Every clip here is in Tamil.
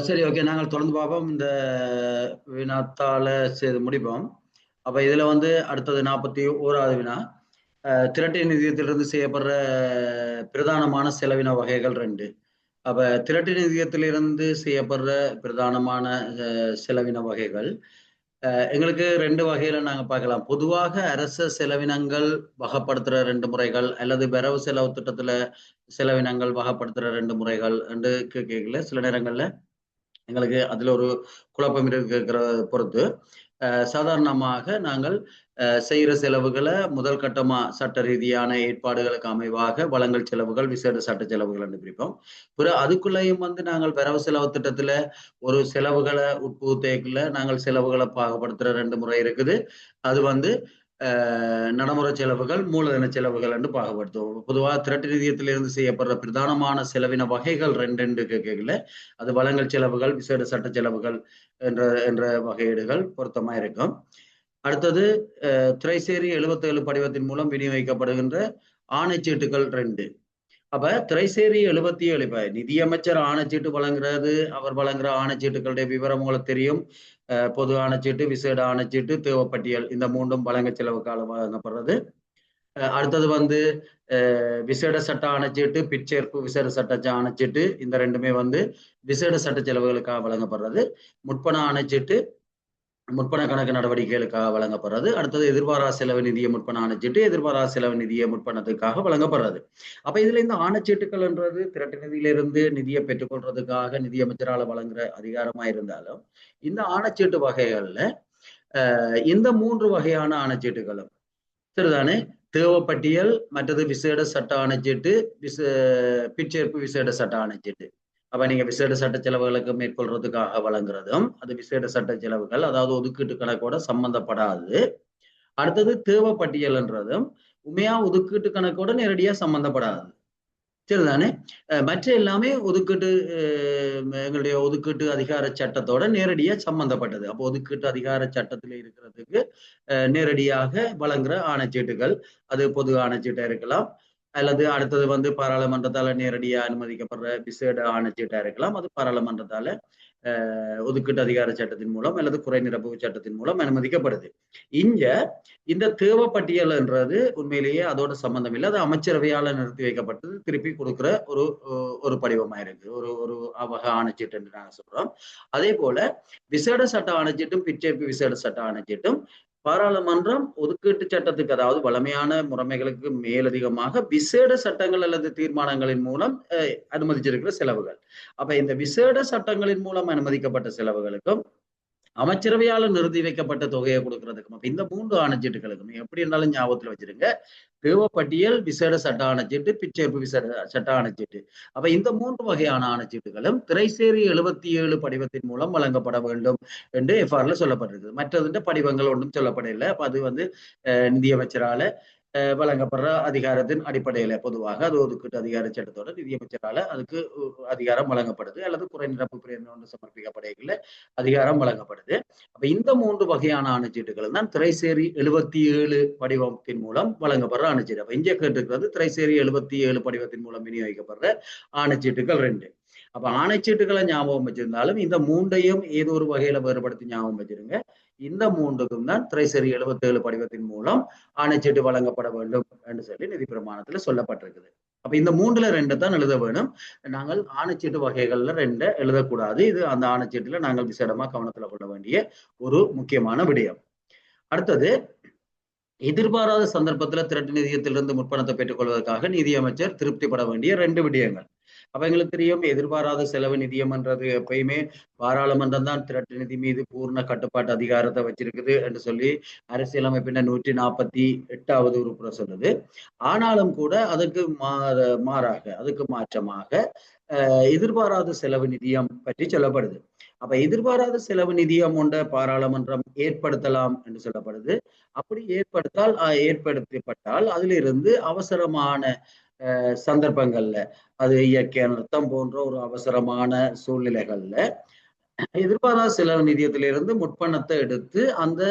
சரி, ஓகே. நாங்கள் தொடர்ந்து பார்ப்போம். இந்த வினாத்தாள செய்து முடிப்போம். அப்ப இதுல வந்து அடுத்தது 41வது வினா. திரட்டிய நிதியத்திலிருந்து செய்யப்படுற பிரதானமான செலவின வகைகள் 2. அப்ப திரட்டு நிதியத்திலிருந்து செய்யப்படுற பிரதானமான செலவின வகைகள் எங்களுக்கு 2 வகையில நாங்க பார்க்கலாம். பொதுவாக அரச செலவினங்கள் வகைப்படுத்துற 2 முறைகள், அல்லது வரவு செலவு திட்டத்துல செலவினங்கள் வகைப்படுத்துற 2 முறைகள் என்று கேட்கல. சில நேரங்கள்ல எங்களுக்கு அதுல ஒரு குழப்பம் இருக்கிற பொறுத்து சாதாரணமாக நாங்கள் செய்கிற செலவுகளை முதல் கட்டமா சட்ட ரீதியான ஏற்பாடுகளுக்கு அமைவாக வளங்கள் செலவுகள், விசேட சட்ட செலவுகள் என்று பிரிப்போம். பிறகு அதுக்குள்ளேயும் வந்து நாங்கள் வரவு செலவு திட்டத்துல ஒரு செலவுகளை உட்புகுத்தேக்குள்ள நாங்கள் செலவுகளை பாகப்படுத்துற 2 முறை இருக்குது. அது வந்து நடைமுறை செலவுகள், மூலதன செலவுகள் என்று பாகப்படுத்துவோம். பொதுவாக திரட்டு நிதியத்திலிருந்து செய்யப்படுற பிரதானமான செலவின வகைகள் 2 கேட்கல. அது வளங்கள் செலவுகள், விசேட சட்ட செலவுகள் என்ற வகையீடுகள் பொருத்தமா இருக்கும். அடுத்தது திரைசேரி 77 படிவத்தின் மூலம் விநியோகிக்கப்படுகின்ற ஆணைச்சீட்டுகள் 2. அப்ப திரைசேரி 77 நிதியமைச்சர் ஆணைச்சீட்டு வழங்குறது, அவர் வழங்குற ஆணைச்சீட்டுகளுடைய விவரம் உங்களுக்கு தெரியும். பொது ஆணைச்சீட்டு, விசேட ஆணைச்சீட்டு, தேவைப்பட்டியல், இந்த 3ம் வழங்க செலவுக்காக வழங்கப்படுறது. அடுத்தது வந்து விசேட சட்ட ஆணைச்சீட்டு, பிற்சேர்ப்பு விசேட சட்ட ஆணைச்சீட்டு, இந்த 2மே வந்து விசேட சட்ட செலவுகளுக்காக வழங்கப்படுறது. முற்பண ஆணைச்சீட்டு முற்பண கணக்கு நடவடிக்கைகளுக்காக வழங்கப்படுறது. அடுத்தது எதிர்பாரா செலவு நிதிய முற்பண ஆணைச்சீட்டு, எதிர்பாரா செலவு நிதிய முற்பணத்துக்காக வழங்கப்படுறது. அப்ப இதுல இந்த ஆணைச்சீட்டுகள் என்றது திரட்டு நிதியிலிருந்து நிதியை பெற்றுக்கொள்றதுக்காக நிதியமைச்சரால வழங்குற அதிகாரமா இருந்தாலும், இந்த ஆணைச்சீட்டு வகைகள்ல இந்த 3 வகையான ஆணைச்சீட்டுகளும் சரிதானே, தேவைப்பட்டியல், மற்றது விசேட சட்ட ஆணைச்சீட்டு, பிற்சேர்ப்பு விசேட சட்ட ஆணைச்சீட்டு. அப்ப நீங்க விசேட சட்ட செலவுகளுக்கு மேற்கொள்றதுக்காக வழங்குறதும் அது விசேட சட்ட செலவுகள், அதாவது ஒதுக்கீட்டு கணக்கோட சம்பந்தப்படாது. அடுத்தது தேவைப்பட்டியல்ன்றதும் உண்மையா ஒதுக்கீட்டு கணக்கோட நேரடியா சம்பந்தப்படாது. சரிதானே, மற்ற எல்லாமே ஒதுக்கீட்டு எங்களுடைய ஒதுக்கீட்டு அதிகார சட்டத்தோட நேரடியா சம்பந்தப்பட்டது. அப்போ ஒதுக்கீட்டு அதிகார சட்டத்தில் இருக்கிறதுக்கு நேரடியாக வழங்குற ஆணைச்சீட்டுகள், அது பொது ஆணைச்சீட்டா இருக்கலாம், அல்லது அடுத்தது வந்து பாராளுமன்றத்தால நேரடியா அனுமதிக்கப்படுற விசேட ஆணைச்சீட்டா இருக்கலாம். அது பாராளுமன்றத்தால ஒதுக்கீட்டு அதிகார சட்டத்தின் மூலம் அல்லது குறை நிரப்பு சட்டத்தின் மூலம் அனுமதிக்கப்படுது. இந்த தேவைப்பட்டியல்ன்றது உண்மையிலேயே அதோட சம்பந்தம் இல்லை. அது அமைச்சரவையால நிறுத்தி வைக்கப்பட்டது, திருப்பி கொடுக்குற ஒரு படிவமா இருக்கு, ஒரு வகை ஆணைச்சீட்டு என்று நாங்க சொல்றோம். அதே போல விசேட சட்ட ஆணைச்சீட்டும் பிற்சேர்ப்பு விசேட சட்ட ஆணைச்சீட்டும் பாராளுமன்றம் ஒதுக்கீட்டு சட்டத்துக்கு, அதாவது வளமையான முறைமைகளுக்கு மேலதிகமாக விசேட சட்டங்கள் அல்லது தீர்மானங்களின் மூலம் அனுமதிச்சிருக்கிற செலவுகள். அப்ப இந்த விசேட சட்டங்களின் மூலம் அனுமதிக்கப்பட்ட செலவுகளுக்கும் அமைச்சரவையால நிறுத்தி வைக்கப்பட்ட தொகையை கொடுக்கறதுக்கும், அப்ப இந்த 3 ஆணைச்சீட்டுகளுக்கும் எப்படி இருந்தாலும் ஞாபகத்துல வச்சிருங்க, தேவைப்பட்டியல் விசேட சட்ட ஆணைச்சீட்டு, பிற்சேர்ப்பு விசேட சட்ட ஆணைச்சீட்டு. அப்ப இந்த 3 வகையான ஆணைச்சீட்டுகளும் திரைசேரி 77 படிவத்தின் மூலம் வழங்கப்பட வேண்டும் என்று எஃப்ஆர்ல சொல்லப்பட்டிருக்கு. மற்றது படிவங்கள் ஒன்றும் சொல்லப்படவில்லை. அப்ப அது வந்து நிதியமைச்சரால வழங்கப்படுற அதிகாரத்தின் அடிப்படையில பொதுவாக அது ஒதுக்கீட்டு அதிகார சட்டத்தோட நிதியமைச்சரால அதுக்கு அதிகாரம் வழங்கப்படுது, அல்லது குறை நிரப்பு பிரேரணை ஒன்று சமர்ப்பிக்கப்படையில அதிகாரம் வழங்கப்படுது. அப்ப இந்த 3 வகையான ஆணைச்சீட்டுகள் தான் திரைசேரி 77 படிவத்தின் மூலம் வழங்கப்படுற ஆணைச்சீட்டு. அப்ப இங்கே கேட்டிருக்கிறது திரைசேரி 77 படிவத்தின் மூலம் விநியோகிக்கப்படுற ஆணைச்சீட்டுகள் 2. அப்ப ஆணைச்சீட்டுகளை ஞாபகம் வச்சிருந்தாலும் இந்த 3ஐயும் ஏதோ ஒரு வகையில வேறுபடுத்தி ஞாபகம் வச்சிருங்க. இந்த 3க்கும் தான் திரைசேரி 77 படிவத்தின் மூலம் ஆணைச்சீட்டு வழங்கப்பட வேண்டும் என்று சொல்லி நிதி பிரமாணத்துல சொல்லப்பட்டிருக்குது. அப்ப இந்த 3ல 2 தான் எழுத வேணும். நாங்கள் ஆணைச்சீட்டு வகைகள்ல 2 எழுதக்கூடாது. இது அந்த ஆணைச்சீட்டுல நாங்கள் விசேடமா கவனத்துல கொள்ள வேண்டிய ஒரு முக்கியமான விடயம். அடுத்தது, எதிர்பாராத சந்தர்ப்பத்துல திரட்டு நிதியத்திலிருந்து முற்பணத்தை பெற்றுக் கொள்வதற்காக நிதியமைச்சர் திருப்திப்பட வேண்டிய 2 விடயங்கள். அப்ப எங்களுக்கு தெரியும், எதிர்பாராத செலவு நிதியம்ன்றது எப்பயுமே பாராளுமன்றம் தான் திரட்டு நிதி மீது பூர்ண கட்டுப்பாட்டு அதிகாரத்தை வச்சிருக்குது என்று சொல்லி அரசியலமைப்பின் 148வது உறுப்புல சொல்லுது. ஆனாலும் கூட அதுக்கு மாறாக, அதுக்கு மாற்றமாக எதிர்பாராத செலவு நிதியம் பற்றி சொல்லப்படுது. அப்ப எதிர்பாராத செலவு நிதியம் ஒன்றை பாராளுமன்றம் ஏற்படுத்தலாம் என்று சொல்லப்படுது. அப்படி ஏற்படுத்தப்பட்டால் அதிலிருந்து அவசரமான சந்தர்ப்பங்கள்ல, அது இயற்கை அனர்த்தம் போன்ற ஒரு அவசரமான சூழ்நிலைகள்ல எதிர்பாராத செலவு நிதியத்திலிருந்து முற்பணத்தை எடுத்து அந்த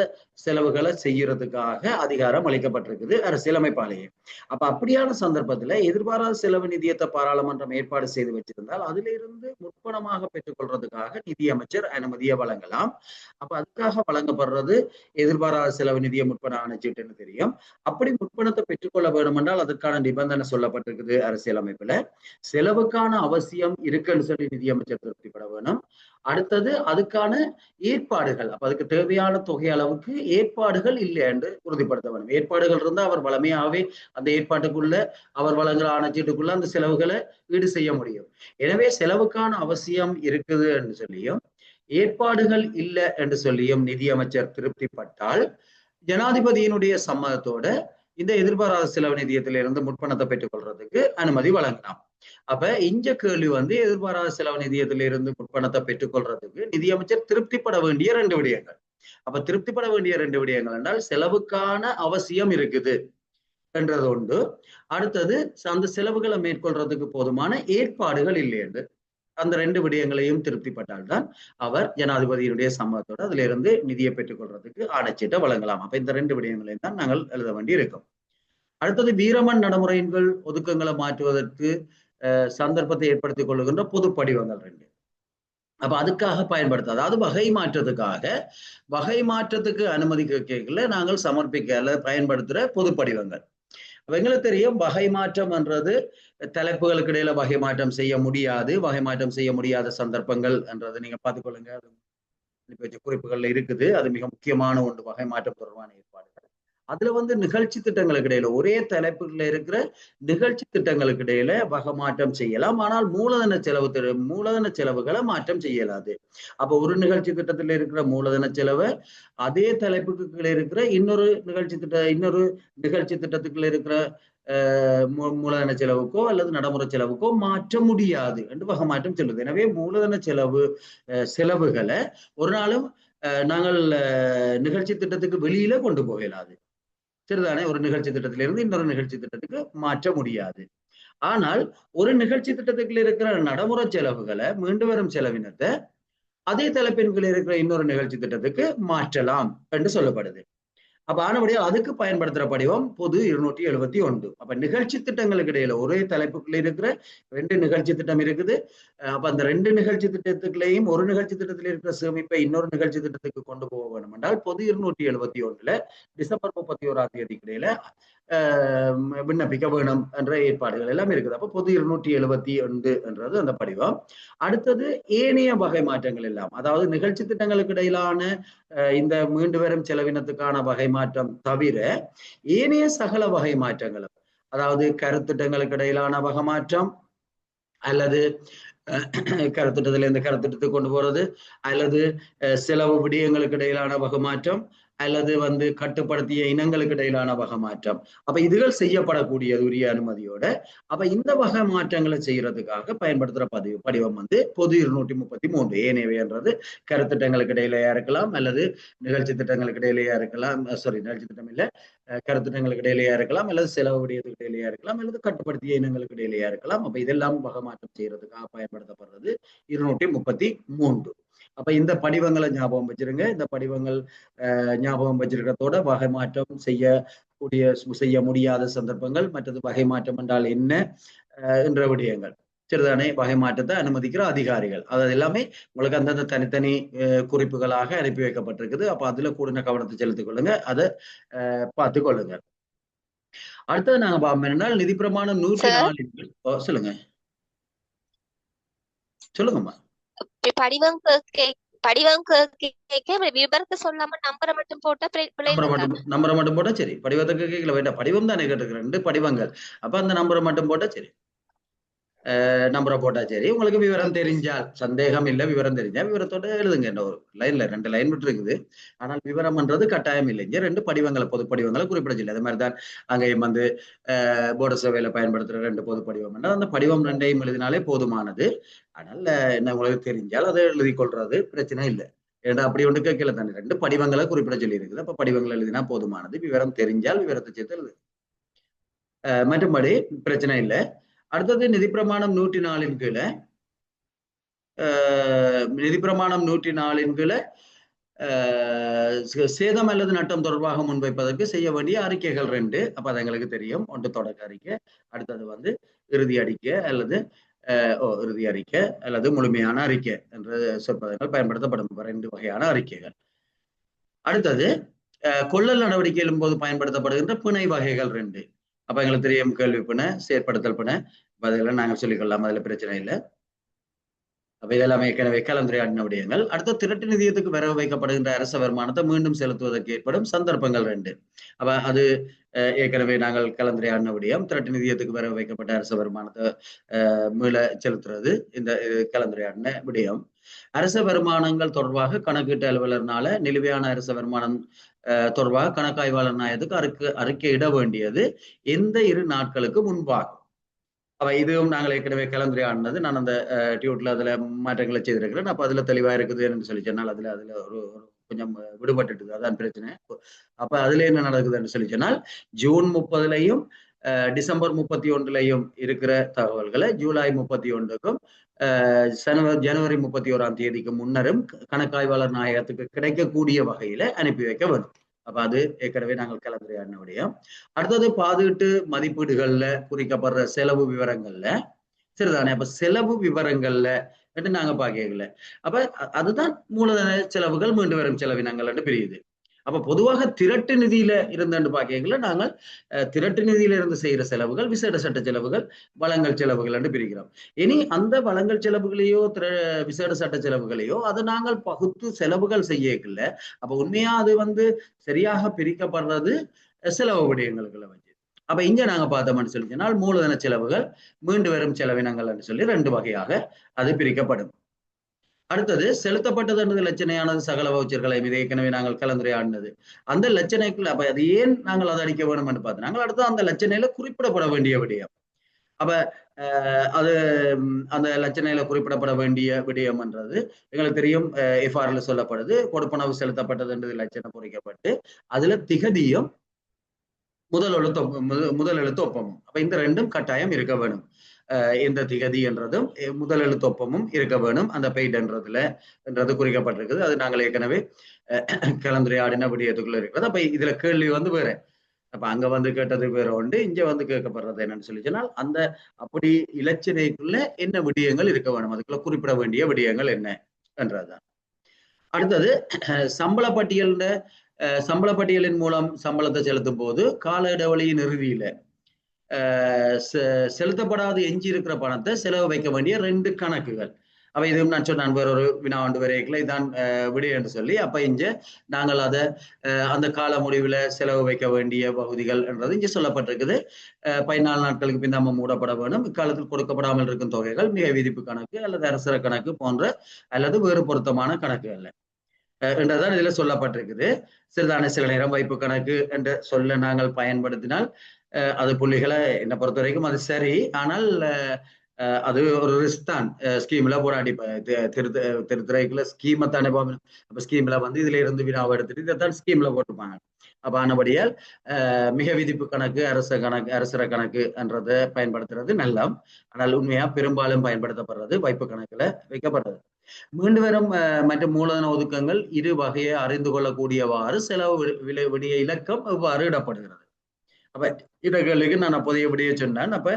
செலவுகளை செய்யறதுக்காக அதிகாரம் அளிக்கப்பட்டிருக்குது அரசியலமைப்பாலேயே. அப்ப அப்படியான சந்தர்ப்பத்துல எதிர்பாராத செலவு நிதியத்தை பாராளுமன்றம் ஏற்பாடு செய்து வச்சிருந்தால் அதுல இருந்து முற்பணமாக பெற்றுக்கொள்றதுக்காக நிதியமைச்சர் அனுமதியை வழங்கலாம். அப்ப அதுக்காக வழங்கப்படுறது எதிர்பாராத செலவு நிதிய முற்பண ஆணைச்சீட்டுன்னு தெரியும். அப்படி முற்பணத்தை பெற்றுக்கொள்ள வேண்டும் என்றால் அதுக்கான நிபந்தனை சொல்லப்பட்டிருக்குது அரசியலமைப்புல. செலவுக்கான அவசியம் இருக்குன்னு சொல்லி நிதியமைச்சர் திருப்திப்பட வேணும். அடுத்தது அதுக்கான ஏற்பாடுகள், அப்ப அதுக்கு தேவையான தொகை அளவுக்கு ஏற்பாடுகள் இல்லை என்று உறுதிப்படுத்த வேண்டும். ஏற்பாடுகள் இருந்தா அவர் வளமையாவே அந்த ஏற்பாட்டுக்குள்ள அவர் வழங்குற ஆணைச்சீட்டுக்குள்ள அந்த செலவுகளை ஈடு செய்ய முடியும். எனவே செலவுக்கான அவசியம் இருக்குது என்று சொல்லியும் ஏற்பாடுகள் இல்லை என்று சொல்லியும் நிதியமைச்சர் திருப்திப்பட்டால் ஜனாதிபதியினுடைய சம்மதத்தோட இந்த எதிர்பாராத செலவு நிதியத்திலிருந்து முற்பணத்தை பெற்றுக் கொள்றதுக்கு அனுமதி வழங்கலாம். அப்ப இங்க கேள்வி எதிர்பாராத செலவு நிதியத்திலிருந்து முற்பணத்தை பெற்றுக்கொள்றதுக்கு நிதியமைச்சர் திருப்திப்பட வேண்டிய 2 விடயங்கள். அப்ப திருப்திப்பட வேண்டிய 2 விடயங்கள் என்றால் செலவுக்கான அவசியம் இருக்குது என்றது உண்டு. அடுத்தது அந்த செலவுகளை மேற்கொள்றதுக்கு போதுமான ஏற்பாடுகள் இல்லை என்று அந்த 2 விடயங்களையும் திருப்திப்பட்டால்தான் அவர் ஜனாதிபதியினுடைய சம்மதத்தோடு அதுல இருந்து நிதியை பெற்றுக் கொள்றதுக்கு ஆணைச்சீட்டை வழங்கலாம். அப்ப இந்த 2 விடயங்களையும் தான் நாங்கள் எழுத வேண்டி இருக்கும். அடுத்தது வீரமன் நடைமுறைகள் ஒதுக்கங்களை மாற்றுவதற்கு சந்தர்ப்பத்தை ஏற்படுத்திக் கொள்ளுகின்ற பொது படிவங்கள் 2. அப்ப அதுக்காக பயன்படுத்த, அதாவது வகை மாற்றத்துக்கு அனுமதி கேட்கல நாங்கள் சமர்ப்பிக்க அல்லது பயன்படுத்துற பொது படிவங்கள். எங்களுக்கு தெரியும் வகை மாற்றம் என்றது தலைப்புகளுக்கு இடையில வகை மாற்றம் செய்ய முடியாது. வகை மாற்றம் செய்ய முடியாத சந்தர்ப்பங்கள் என்றது நீங்க பார்த்துக்கொள்ளுங்க, அது குறிப்புகள்ல இருக்குது. அது மிக முக்கியமான ஒன்று, வகை மாற்றம் தொடர்பான ஏற்பாடுகள். அதுல நிகழ்ச்சி திட்டங்களுக்கு இடையில ஒரே தலைப்புல இருக்கிற நிகழ்ச்சி திட்டங்களுக்கு இடையில வகை மாற்றம் செய்யலாம். ஆனால் மூலதன செலவுகளை மாற்றம் செய்யலாது. அப்ப ஒரு நிகழ்ச்சி திட்டத்துல இருக்கிற மூலதன செலவை அதே தலைப்புக்கு கீழே இருக்கிற இன்னொரு நிகழ்ச்சி திட்டத்துக்குள்ள இருக்கிற மூலதன செலவுக்கோ அல்லது நடைமுறை செலவுக்கோ மாற்ற முடியாது என்று வகை மாற்றம் சொல்லுது. எனவே மூலதன செலவுகளை ஒரு நாளும் நாங்கள் நிகழ்ச்சி திட்டத்துக்கு வெளியில கொண்டு போகலாது. சரிதானே? ஒரு நிகழ்ச்சி திட்டத்திலிருந்து இன்னொரு நிகழ்ச்சி திட்டத்துக்கு மாற்ற முடியாது. ஆனால் ஒரு நிகழ்ச்சி திட்டத்துக்குள்ள இருக்கிற நடைமுறை செலவுகளை மீண்டு வரும் செலவினத்தை அதே தலைப்பின் கீழ் இருக்கிற இன்னொரு நிகழ்ச்சி திட்டத்துக்கு மாற்றலாம் என்று சொல்லப்படுது. அப்ப ஆனபடியால் அதுக்கு பயன்படுத்துற படிவம் பொது 271. அப்ப நிகழ்ச்சி திட்டங்களுக்கு இடையில ஒரே தலைப்புக்குள்ள இருக்கிற 2 நிகழ்ச்சி திட்டம் இருக்குது. அப்ப அந்த 2 நிகழ்ச்சி திட்டத்துக்குள்ளேயும் ஒரு நிகழ்ச்சி திட்டத்தில் இருக்கிற சேமிப்பை இன்னொரு நிகழ்ச்சி திட்டத்துக்கு கொண்டு போக வேண்டும் என்றால் பொது 271 டிசம்பர் 31ஆம் தேதிக்கு இடையில விண்ணப்பிக்க வேணும் என்ற ஏற்பாடுகள் எல்லாம் இருக்குது. அப்ப பொது 271 என்றது அந்த படிவம். அடுத்தது ஏனைய வகை மாற்றங்கள் எல்லாம், அதாவது நிகழ்ச்சி திட்டங்களுக்கு இடையிலான இந்த மீண்டு வரும் செலவினத்துக்கான வகை மாற்றம் தவிர ஏனைய சகல வகை மாற்றங்களும், அதாவது கருத்திட்டங்களுக்கு இடையிலான வகை மாற்றம் அல்லது கருத்திட்டத்துல இருந்து கருத்திட்டத்துக்கு கொண்டு போறது அல்லது செலவு விடயங்களுக்கு இடையிலான வகை மாற்றம் அல்லது கட்டுப்படுத்திய இனங்களுக்கு இடையிலான வகை மாற்றம். அப்ப இதுகள் செய்யப்படக்கூடியது உரிய அனுமதியோட. அப்ப இந்த வகை மாற்றங்களை செய்யறதுக்காக பயன்படுத்துற படிவம் பொது 233. ஏனையவை என்றது கருத்திட்டங்களுக்கு இடையிலேயா இருக்கலாம் அல்லது நிகழ்ச்சி திட்டங்களுக்கு இடையிலேயா இருக்கலாம். நிகழ்ச்சி திட்டம் இல்ல, கருத்திட்டங்களுக்கு இடையிலேயா இருக்கலாம் அல்லது செலவு விடயத்துக்கு இடையிலேயா இருக்கலாம் அல்லது கட்டுப்படுத்திய இனங்களுக்கு இடையிலேயா இருக்கலாம். அப்ப இதெல்லாம் வகை மாற்றம் செய்யறதுக்காக பயன்படுத்தப்படுறது 233. அப்ப இந்த படிவங்களை ஞாபகம் வச்சிருங்க. இந்த படிவங்கள் ஞாபகம் வச்சிருக்கிறதோட வகை மாற்றம் செய்ய முடியாத சந்தர்ப்பங்கள், மற்றது வகை மாற்றம் என்றால் என்ன என்ற விடயங்கள், சரிதானே? வகை மாற்றத்தை அனுமதிக்கிற அதிகாரிகள், அது எல்லாமே உங்களுக்கு அந்தந்த தனித்தனி குறிப்புகளாக அனுப்பி வைக்கப்பட்டிருக்குது. அப்ப அதுல கூடின கவனத்தை செலுத்திக் கொள்ளுங்க, அதை பார்த்து கொள்ளுங்க. அடுத்தது நாங்க பார்ப்போம் நிதி பிரமாணம் 104. சொல்லுங்க சொல்லுங்கம்மா. விபரத்தை சொல்லாம நம்பரை மட்டும் போட்டா சரி. படிவத்துக்கு கேட்கல வேண்டாம், படிவம் தானே கேட்டுக்கிறேன், 2 படிவங்கள். அப்ப அந்த நம்பரை மட்டும் போட்டா சரி, நம்பரை போட்டா சரி. உங்களுக்கு விவரம் தெரிஞ்சால், சந்தேகம் இல்லை, விவரம் தெரிஞ்சா விவரத்தோட எழுதுங்க. ஒரு லைன்ல 2 லைன் விட்டு இருக்குது. ஆனால் விவரம்ன்றது கட்டாயம் இல்லைங்க. 2 படிவங்களை பொது படிவங்களை குறிப்பிட சொல்லி, அது மாதிரிதான் அங்கேயும் போர்டு சேவையில பயன்படுத்துற 2 பொது படிவம், அந்த படிவம் 2ஐயும் எழுதினாலே போதுமானது. ஆனால் என்ன உங்களுக்கு தெரிஞ்சால் அதை எழுதி கொள்றது பிரச்சனை இல்லை. ஏன்னா அப்படி ஒன்று கேட்கல தானே, 2 படிவங்களை குறிப்பிட சொல்லி இருக்குது. அப்ப படிவங்கள் எழுதினா போதுமானது. விவரம் தெரிஞ்சால் விவரத்தை சேர்த்து எழுது, மற்றபடி பிரச்சனை இல்லை. அடுத்தது நிதி பிரமாணம் 104 கீழே நிதி பிரமாணம் 104 கீழே சேதம் அல்லது நட்டம் தொடர்பாக முன்வைப்பதற்கு செய்ய வேண்டிய அறிக்கைகள் 2. அப்ப அது எங்களுக்கு தெரியும். ஒன்று தொடக்க அறிக்கை, அடுத்தது வந்து இறுதி அறிக்கை அல்லது இறுதி அறிக்கை அல்லது முழுமையான அறிக்கை என்ற சொற்பதங்கள் பயன்படுத்தப்படும் 2 வகையான அறிக்கைகள். அடுத்தது கொள்ளல் நடவடிக்கையின் போது பயன்படுத்தப்படுகின்ற பிணை வகைகள் 2. அப்ப எங்களுக்கு தெரியும் கேள்வி பிணை, செயற்படுத்தல் பிணை. அதெல்லாம் நாங்கள் சொல்லிக்கொள்ளலாம், அதுல பிரச்சனை இல்லை. அப்ப இதெல்லாம் ஏற்கனவே கலந்துரையாடின விடயங்கள். அடுத்த திரட்டு நிதியத்துக்கு வரவு வைக்கப்படுகின்ற அரச வருமானத்தை மீண்டும் செலுத்துவதற்கு ஏற்படும் சந்தர்ப்பங்கள் 2. அப்ப அது ஏற்கனவே நாங்கள் கலந்துரையாடின விடயம். திரட்டு நிதியத்துக்கு வரவு வைக்கப்பட்ட அரச வருமானத்தை மீள செலுத்துறது இந்த கலந்துரையாடின விடயம். அரச வருமானங்கள் தொடர்பாக கணக்கீட்டு அலுவலர்னால நிலுவையான அரச வருமானம் தொடர்பாக கணக்காய்வாளர் நாயத்துக்கு அறிக்கையிட வேண்டியது எந்த 2 நாட்களுக்கு முன்பாகும். அப்ப இதுவும் நாங்கள் ஏற்கனவே கலந்துரையாடினது. நான் அந்த டியூட்ல அதுல மாற்றங்களை செய்திருக்கிறேன். அப்ப அதுல தெளிவா இருக்குது என்று சொல்லி சொன்னால் அதுல ஒரு கொஞ்சம் விடுபட்டுட்டுது, அதான் பிரச்சனை. அப்ப அதுல என்ன நடக்குதுன்னு சொல்லி சொன்னால் ஜூன் 30லையும் டிசம்பர் 31லையும் இருக்கிற தகவல்களை ஜூலை 31க்கும் ஜனவரி 31ஆம் தேதிக்கு முன்னரும் கணக்காய்வாளர் நாயகத்துக்கு கிடைக்கக்கூடிய வகையில அனுப்பி வைக்க வேண்டும். அப்ப அது ஏற்கனவே நாங்கள் கலந்துரையாடின விடயம். அடுத்தது பாதுகாட்டு மதிப்பீடுகள்ல குறிக்கப்படுற செலவு விவரங்கள்ல சரிதானே. அப்ப செலவு விவரங்கள்ல நாங்க பாக்கல. அப்ப அதுதான் மூலதன செலவுகள், மீண்டு வரும் செலவினங்கள் பிரியுது. அப்ப பொதுவாக திரட்டு நிதியில இருந்தேன்னு பாக்கல நாங்கள் திரட்டு நிதியில இருந்து செய்யற செலவுகள், விசேட சட்ட செலவுகள், வளங்கள் செலவுகள் என்று பிரிக்கிறோம். இனி அந்த வளங்கள் செலவுகளையோ விசேட சட்ட செலவுகளையோ அதை நாங்கள் பகுத்து செலவுகள் செய்யல. அப்ப உண்மையா அது வந்து சரியாக பிரிக்கப்படுறது செலவு விடயங்களுக்குள்ள வச்சு. அப்ப இங்க நாங்க பார்த்தோம்னு சொல்லி சொன்னால் மூலதன செலவுகள், மீண்டு வரும் செலவினங்கள் என்று சொல்லி 2 வகையாக அது பிரிக்கப்படும். அடுத்தது செலுத்தப்பட்டது லட்சணையானது சகல வவுச்சர்களை இது ஏற்கனவே நாங்கள் கலந்துரையாடினது. அந்த லட்சணைக்குள்ள அப்ப அது ஏன் நாங்கள் அதை அடிக்க வேணும் என்று பார்த்தோம். நாங்கள் அடுத்து அந்த லட்சணையில குறிப்பிடப்பட வேண்டிய விடயம். அப்ப அது அந்த லட்சணையில குறிப்பிடப்பட வேண்டிய விடயம் என்றது எங்களுக்கு தெரியும். எஃப்ஆர்ல சொல்லப்படுது கொடுப்பனவு செலுத்தப்பட்டது என்றது லட்சணை பொறிக்கப்பட்டு அதுல திகதியும் முதல் எழுத்து ஒப்பமும். அப்ப இந்த 2ம் கட்டாயம் இருக்க வேணும். எந்த திகதி என்றதும் முதல் எழுத்தொப்பமும் இருக்க வேணும் அந்த பெய்ட் என்றது குறிக்கப்பட்டிருக்குது. அது நாங்கள் ஏற்கனவே கலந்துரையாடின விடயத்துக்குள்ள இருக்கிறது. அப்ப இதுல கேள்வி வந்து வேற. அப்ப அங்க வந்து கேட்டது வேற உண்டு, இங்க வந்து கேட்கப்படுறது என்னன்னு சொல்லி சொன்னால் அந்த அப்படி இலச்சினைக்குள்ள என்ன விடயங்கள் இருக்க வேணும், அதுக்குள்ள குறிப்பிட வேண்டிய விடயங்கள் என்ன என்றதுதான். அடுத்தது சம்பள பட்டியலின் மூலம் சம்பளத்தை செலுத்தும் போது கால இடைவெளியின் இறுதியில செலுத்தப்படாது எஞ்சி இருக்கிற பணத்தை செலவு வைக்க வேண்டிய 2 கணக்குகள். அப்ப இதுவும் நான் சொன்ன வேற ஒரு வினாண்டு வரைக்குள்ள இதான் விடு என்று சொல்லி அப்ப இங்க நாங்கள் அதை அந்த கால முடிவுல செலவு வைக்க வேண்டிய பகுதிகள் என்றது இங்க சொல்லப்பட்டிருக்குது. 14 நாட்களுக்கு பின் நம்ம மூடப்பட வேணும். இக்காலத்தில் கொடுக்கப்படாமல் இருக்கும் தொகைகள் மிக விதிப்பு கணக்கு அல்லது அரசர கணக்கு போன்ற அல்லது வேறு பொருத்தமான கணக்கு அல்ல என்றதான் இதுல சொல்லப்பட்டிருக்குது. சிறிதான சில நேரம் வைப்பு கணக்கு என்ற சொல்ல நாங்கள் பயன்படுத்தினால் அது புள்ளிகளை என்னை பொறுத்த வரைக்கும் அது சரி. ஆனால் அது ஒரு ரிஸ்க் தான். ஸ்கீம்ல போராடி திருத்துறைக்குள்ள ஸ்கீமை தானே அப்ப ஸ்கீம்ல வந்து இதுல இருந்து வினாவை எடுத்துட்டு இதைத்தான் ஸ்கீம்ல போட்டுப்பாங்க. அப்ப ஆனபடியால் மிக விதிப்பு கணக்கு அரசர கணக்கு என்றதை பயன்படுத்துறது நல்லம். ஆனால் உண்மையா பெரும்பாலும் பயன்படுத்தப்படுறது வைப்பு கணக்குல வைக்கப்படுறது. மீண்டு வரும் மற்றும் மூலதன ஒதுக்கங்கள் 2 வகையை அறிந்து கொள்ளக்கூடியவாறு செலவு விடிய இலக்கம் எவ்வாறு இடப்படுகிறது. அப்ப இந்த கேள்விக்கு நான் அப்போதைய விடிய சொன்னேன். அப்ப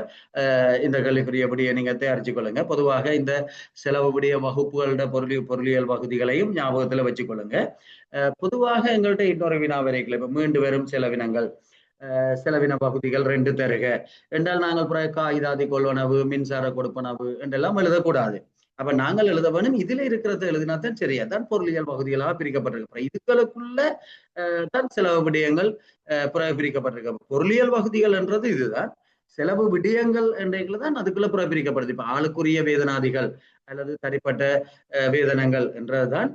இந்த கேள்விக்குரிய விடிய நீங்க தயாரிச்சு கொள்ளுங்க. பொதுவாக இந்த செலவு விடிய வகுப்புகளோட பொருளியல் பகுதிகளையும் ஞாபகத்துல வச்சுக்கொள்ளுங்க. பொதுவாக எங்கள்கிட்ட இன்னொரு வினா வரைக்கல இப்ப மீண்டு வரும் செலவின பகுதிகள் 2 தருக என்றால் நாங்கள் காகிதாதி கொள்வனவு, மின்சார கொடுப்பனவு என்றெல்லாம் எழுதக்கூடாது. அப்ப நாங்கள் எழுத வேணும் இதுல இருக்கிறத எழுதினாத்தான் சரியா தான் பொருளியல் பகுதிகளாக பிரிக்கப்பட்டிருக்கு. இதுகளுக்குள்ள தான் செலவு விடயங்கள் பிரிக்கப்பட்டிருக்க. பொருளியல் பகுதிகள் என்றது இதுதான். செலவு விடயங்கள் என்றைக்குள்ளதான் அதுக்குள்ள பிரிக்கப்படுது. இப்ப ஆளுக்குரிய வேதனாதிகள் அல்லது தனிப்பட்ட வேதனங்கள் என்றதுதான்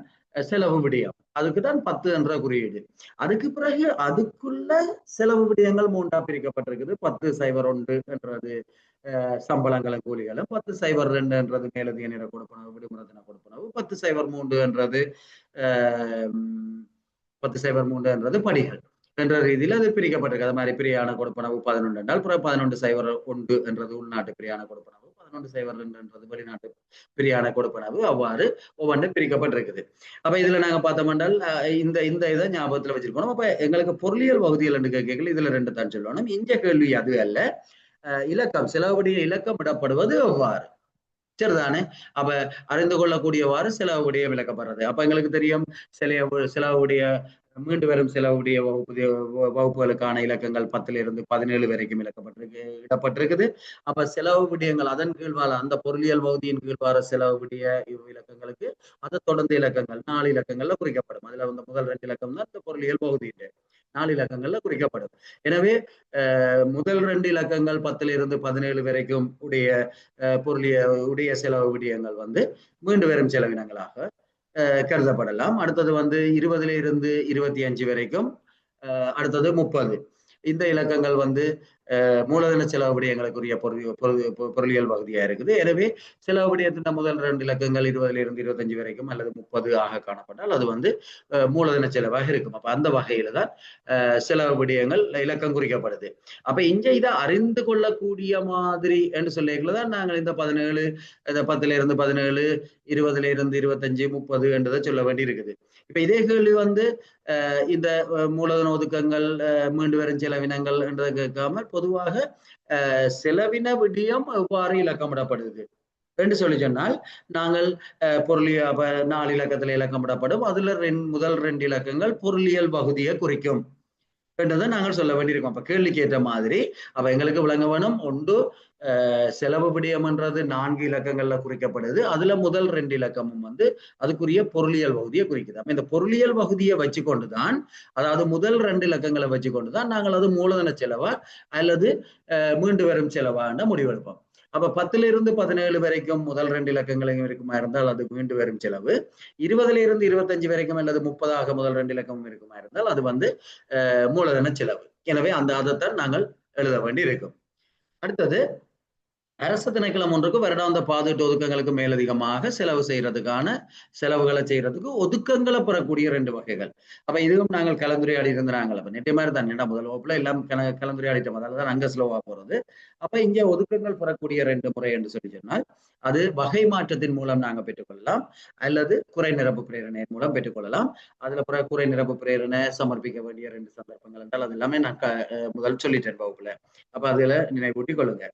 செலவு விடயம். அதுக்குதான் 10 என்ற குறியீடு. அதுக்கு பிறகு அதுக்குள்ள செலவு விடயங்கள் 3ஆ பிரிக்கப்பட்டிருக்குது. 10.01 என்றது சம்பளங்களும் கூலிகளும், 10.02 என்றது மேலதிக நேர கொடுப்பனவு, விடுமுறை தின கொடுப்பனவு, 10.03 என்றது 10.03 என்றது படிகள் என்ற ரீதியில் அது பிரிக்கப்பட்டிருக்கு. அது மாதிரி பிரியான கொடுப்பனவு 11 என்றால் 11.01 என்றது உள்நாட்டு பிரியான கொடுப்பனவு, 11/2 வெளிநாட்டு பிரியாண கொடுப்பனவு அவ்வாறு ஒவ்வொன்றும் பிரிக்கப்பட்டிருக்குது. அப்ப இதுல நாங்க பார்த்தோம்னால் இந்த இந்த இதை ஞாபகத்துல வச்சிருக்கணும். அப்ப எங்களுக்கு பொருளியல் பகுதியில் என்று கேட்கல இதுல 2 தான் சொல்லணும். இங்க கேள்வி அது அல்ல. இலக்கம் செலவுடைய இலக்கம் இடப்படுவது எவ்வாறு சரிதானே. அப்ப அறிந்து கொள்ளக்கூடியவாறு செலவுடைய விளக்கப்படுறது. அப்ப எங்களுக்கு தெரியும் செலவுடைய மீண்டு வரும் செலவுடைய வகுப்புகளுக்கான இலக்கங்கள் 10 to 17 வரைக்கும் இடப்பட்டிருக்குது. அப்ப செலவு விடயங்கள் அதன் கீழ்வார அந்த பொருளியல் பகுதியின் கீழ்வார செலவு விடிய இலக்கங்களுக்கு அதை தொடர்ந்து இலக்கங்கள் 4 இலக்கங்கள்ல குறிக்கப்படும். அதுல வந்து முதல் 2 இலக்கம் தான் இந்த பொருளியல் பகுதியின் 4 இலக்கங்கள்ல குறிக்கப்படும். எனவே முதல் 2 இலக்கங்கள் 10 to 17 வரைக்கும் உடைய உடைய செலவு விடயங்கள் வந்து மீண்டு வரும் செலவினங்களாக கருதப்படலாம். அடுத்தது வந்து 20 to 25 வரைக்கும், அடுத்தது 30 இந்த இலக்கங்கள் வந்து மூலதன செலவு விடயங்களுக்குரிய பொருளியல் பகுதியா இருக்குது. எனவே செலவு விடயத்தின் முதல் 2 இலக்கங்கள் 20 to 25 வரைக்கும் அல்லது 30 ஆக காணப்பட்டால் அது வந்து மூலதன செலவாக இருக்கும். அப்ப அந்த வகையில தான் செலவு விடயங்கள் இலக்கம் குறிக்கப்படுது. அப்ப இங்க இதை அறிந்து கொள்ளக்கூடிய மாதிரி என்று சொல்லிதான் நாங்கள் இந்த 17 10 to 17 20 to 25 30 என்றதை சொல்ல வேண்டி இருக்குது. இப்ப இதே கேள்வி வந்து இந்த மூலதன ஒதுக்கங்கள் மீண்டு வரும் செலவினங்கள் என்றதை கேட்காம பொதுவாக செலவின விடயம் எவ்வாறு இலக்கமிடப்படுது என்று சொல்லி சொன்னால் நாங்கள் பொருளிய 4 இலக்கத்துல இலக்கமிடப்படும். அதுல முதல் 2 இலக்கங்கள் பொருளியல் பகுதியை குறிக்கும் என்றதை நாங்கள் சொல்ல வேண்டியிருக்கோம். அப்ப கேள்விக்கு ஏற்ற மாதிரி அப்ப எங்களுக்கு விளங்க வேணும். ஒன்று செலவு விடயம்ன்றது 4 இலக்கங்கள்ல குறிக்கப்படுது. அதுல முதல் 2 இலக்கமும் வந்து அதுக்குரிய பொருளியல் பகுதியை குறிக்குது. அப்ப இந்த பொருளியல் பகுதியை வச்சு கொண்டுதான், அதாவது முதல் 2 இலக்கங்களை வச்சு கொண்டுதான் நாங்கள் அது மூலதன செலவா அல்லது மீண்டு வரும் செலவான முடிவெடுப்போம். அப்ப 10 to 17 வரைக்கும் முதல் 2 இலக்கங்களையும் இருக்குமா இருந்தால் அது மீண்டு வரும் செலவு. 20 to 25 வரைக்கும் அல்லது 30 முதல் 2 இலக்கமும் இருக்குமா இருந்தால் அது வந்து மூலதன செலவு. எனவே அதைத்தான் நாங்கள் எழுத வேண்டி இருக்கும். அடுத்தது அரசு திணைக்களம் ஒன்றுக்கு வருடாந்த பாதுகாட்டு ஒதுக்கங்களுக்கு மேலதிகமாக செலவு செலவுகளை செய்யறதுக்கு ஒதுக்கங்களை பெறக்கூடிய 2 வகைகள். அப்ப இதுவும் நாங்கள் கலந்துரையாடி இருந்தாங்க. அப்ப நெட்டே மாதிரி தான் முதல் வகுப்புல எல்லாம் கலந்துரையாடிட்டோம். அதாலதான் அங்க ஸ்லோவா போறது. அப்ப இங்க ஒதுக்கங்கள் பெறக்கூடிய 2 முறை என்று சொல்லி சொன்னால் அது வகை மாற்றத்தின் மூலம் நாங்க பெற்றுக்கொள்ளலாம் அல்லது குறை நிரப்பு பிரேரணையின் மூலம் பெற்றுக்கொள்ளலாம். அதுல குறை நிரப்பு பிரேரணை சமர்ப்பிக்க வேண்டிய 2 சந்தர்ப்பங்கள் என்றால் அது எல்லாமே நான் முதல் சொல்லிட்டேன் வகுப்புல. அப்ப அதுல நினைவூட்டிக் கொள்ளுங்க.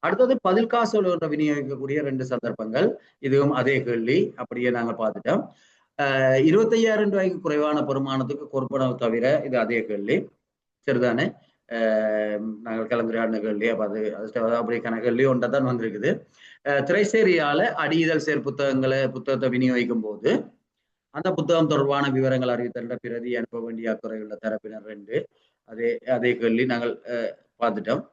அடுத்தது பதில் காசோலை ஒன்றை விநியோகிக்கக்கூடிய 2 சந்தர்ப்பங்கள். இதுவும் அதே கேள்வி அப்படியே நாங்க பார்த்துட்டோம். 25,000 ரூபாய்க்கு குறைவான பெருமானத்துக்கு கொடுப்பனவு தவிர இது அதே கேள்வி சரிதானே. நாங்கள் கலந்துரையாடின கேள்வி. அப்ப அது அப்படிக்கான கேள்வி ஒன்றை தான் வந்திருக்குது. திரைசேரியால அடியுதல் புத்தகத்தை விநியோகிக்கும் போது அந்த புத்தகம் தொடர்பான விவரங்கள் அறிவித்தல் பிரதி அனுப்ப வேண்டிய அக்குறையுள்ள தரப்பினர் 2 அதே கேள்வி நாங்கள் பார்த்துட்டோம்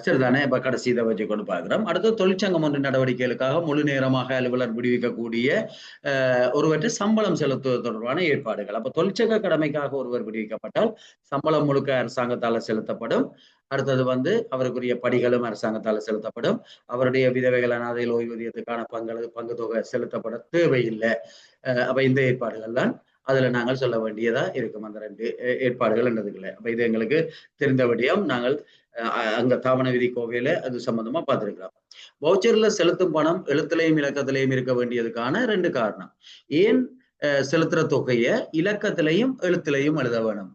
சரிதானே. இப்ப கடைசி இதை வச்சு கொண்டு பார்க்கிறோம். அடுத்து தொழிற்சங்கம் ஒன்று நடவடிக்கைகளுக்காக முழு நேரமாக அலுவலர் விடுவிக்கக்கூடிய ஒருவற்றை சம்பளம் செலுத்துவது தொடர்பான ஏற்பாடுகள். அப்ப தொழிற்சங்க கடமைக்காக ஒருவர் விடுவிக்கப்பட்டால் சம்பளம் முழுக்க அரசாங்கத்தால செலுத்தப்படும். அடுத்தது வந்து அவருக்குரிய படிகளும் அரசாங்கத்தால செலுத்தப்படும். அவருடைய விதவைகள் அனாதைகள் ஓய்வூதியத்துக்கான பங்கு தொகை செலுத்தப்பட தேவையில்லை. அப்ப இந்த ஏற்பாடுகள் தான் அதுல நாங்கள் சொல்ல வேண்டியதா இருக்கும். அந்த 2 ஏற்பாடுகள் என்னதுக்குள்ள அப்ப இது எங்களுக்கு தெரிந்த விடயம். நாங்கள் அங்க தாவண விதி கோவையில அது சம்பந்தமா பார்த்திருக்கிறோம். வவுச்சர்ல செலுத்தும் பணம் எழுத்துலையும் இலக்கத்திலையும் இருக்க வேண்டியதுக்கான 2 காரணம். ஏன் செலுத்துற தொகையை இலக்கத்திலையும் எழுத்துலையும் எழுத வேணும்.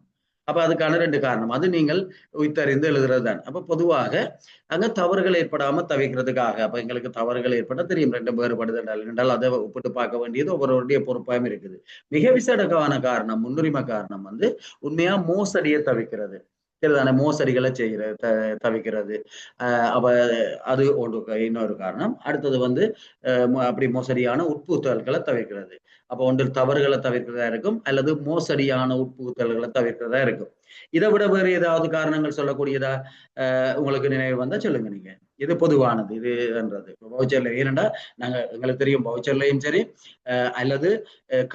அப்ப அதுக்கான 2 காரணம். அது நீங்கள் உய்த்தறிந்து எழுதுறது தான். அப்ப பொதுவாக அங்க தவறுகள் ஏற்படாம தவிர்க்கிறதுக்காக அப்ப எங்களுக்கு தவறுகள் ஏற்பட தெரியும் 2 வேறுபடுது என்றால் அதை ஒப்பிட்டு பார்க்க வேண்டியது ஒவ்வொருவருடைய பொறுப்பாயும் இருக்குது. மிக விசேடமான காரணம் முன்னுரிமை காரணம் வந்து உண்மையா மோசடியை தவிர்க்கிறது சரிதானே. மோசடிகளை தவிர்க்கிறது. அப்ப அது இன்னொரு காரணம். அடுத்தது வந்து அப்படி மோசடியான உட்புகுத்தல்களை தவிர்க்கிறது. அப்ப ஒன்று தவறுகளை தவிர்க்கிறதா இருக்கும் அல்லது மோசடியான உட்புகுத்தல்களை தவிர்க்கிறதா இருக்கும். இதை விட வேறு ஏதாவது காரணங்கள் சொல்லக்கூடியதா உங்களுக்கு நினைவு வந்தா சொல்லுங்க. நீங்க இது பொதுவானது இதுன்றது வவுச்சர்ல. ஏனென்றா எங்களுக்கு தெரியும் வவுச்சர்லையும் சரி அல்லது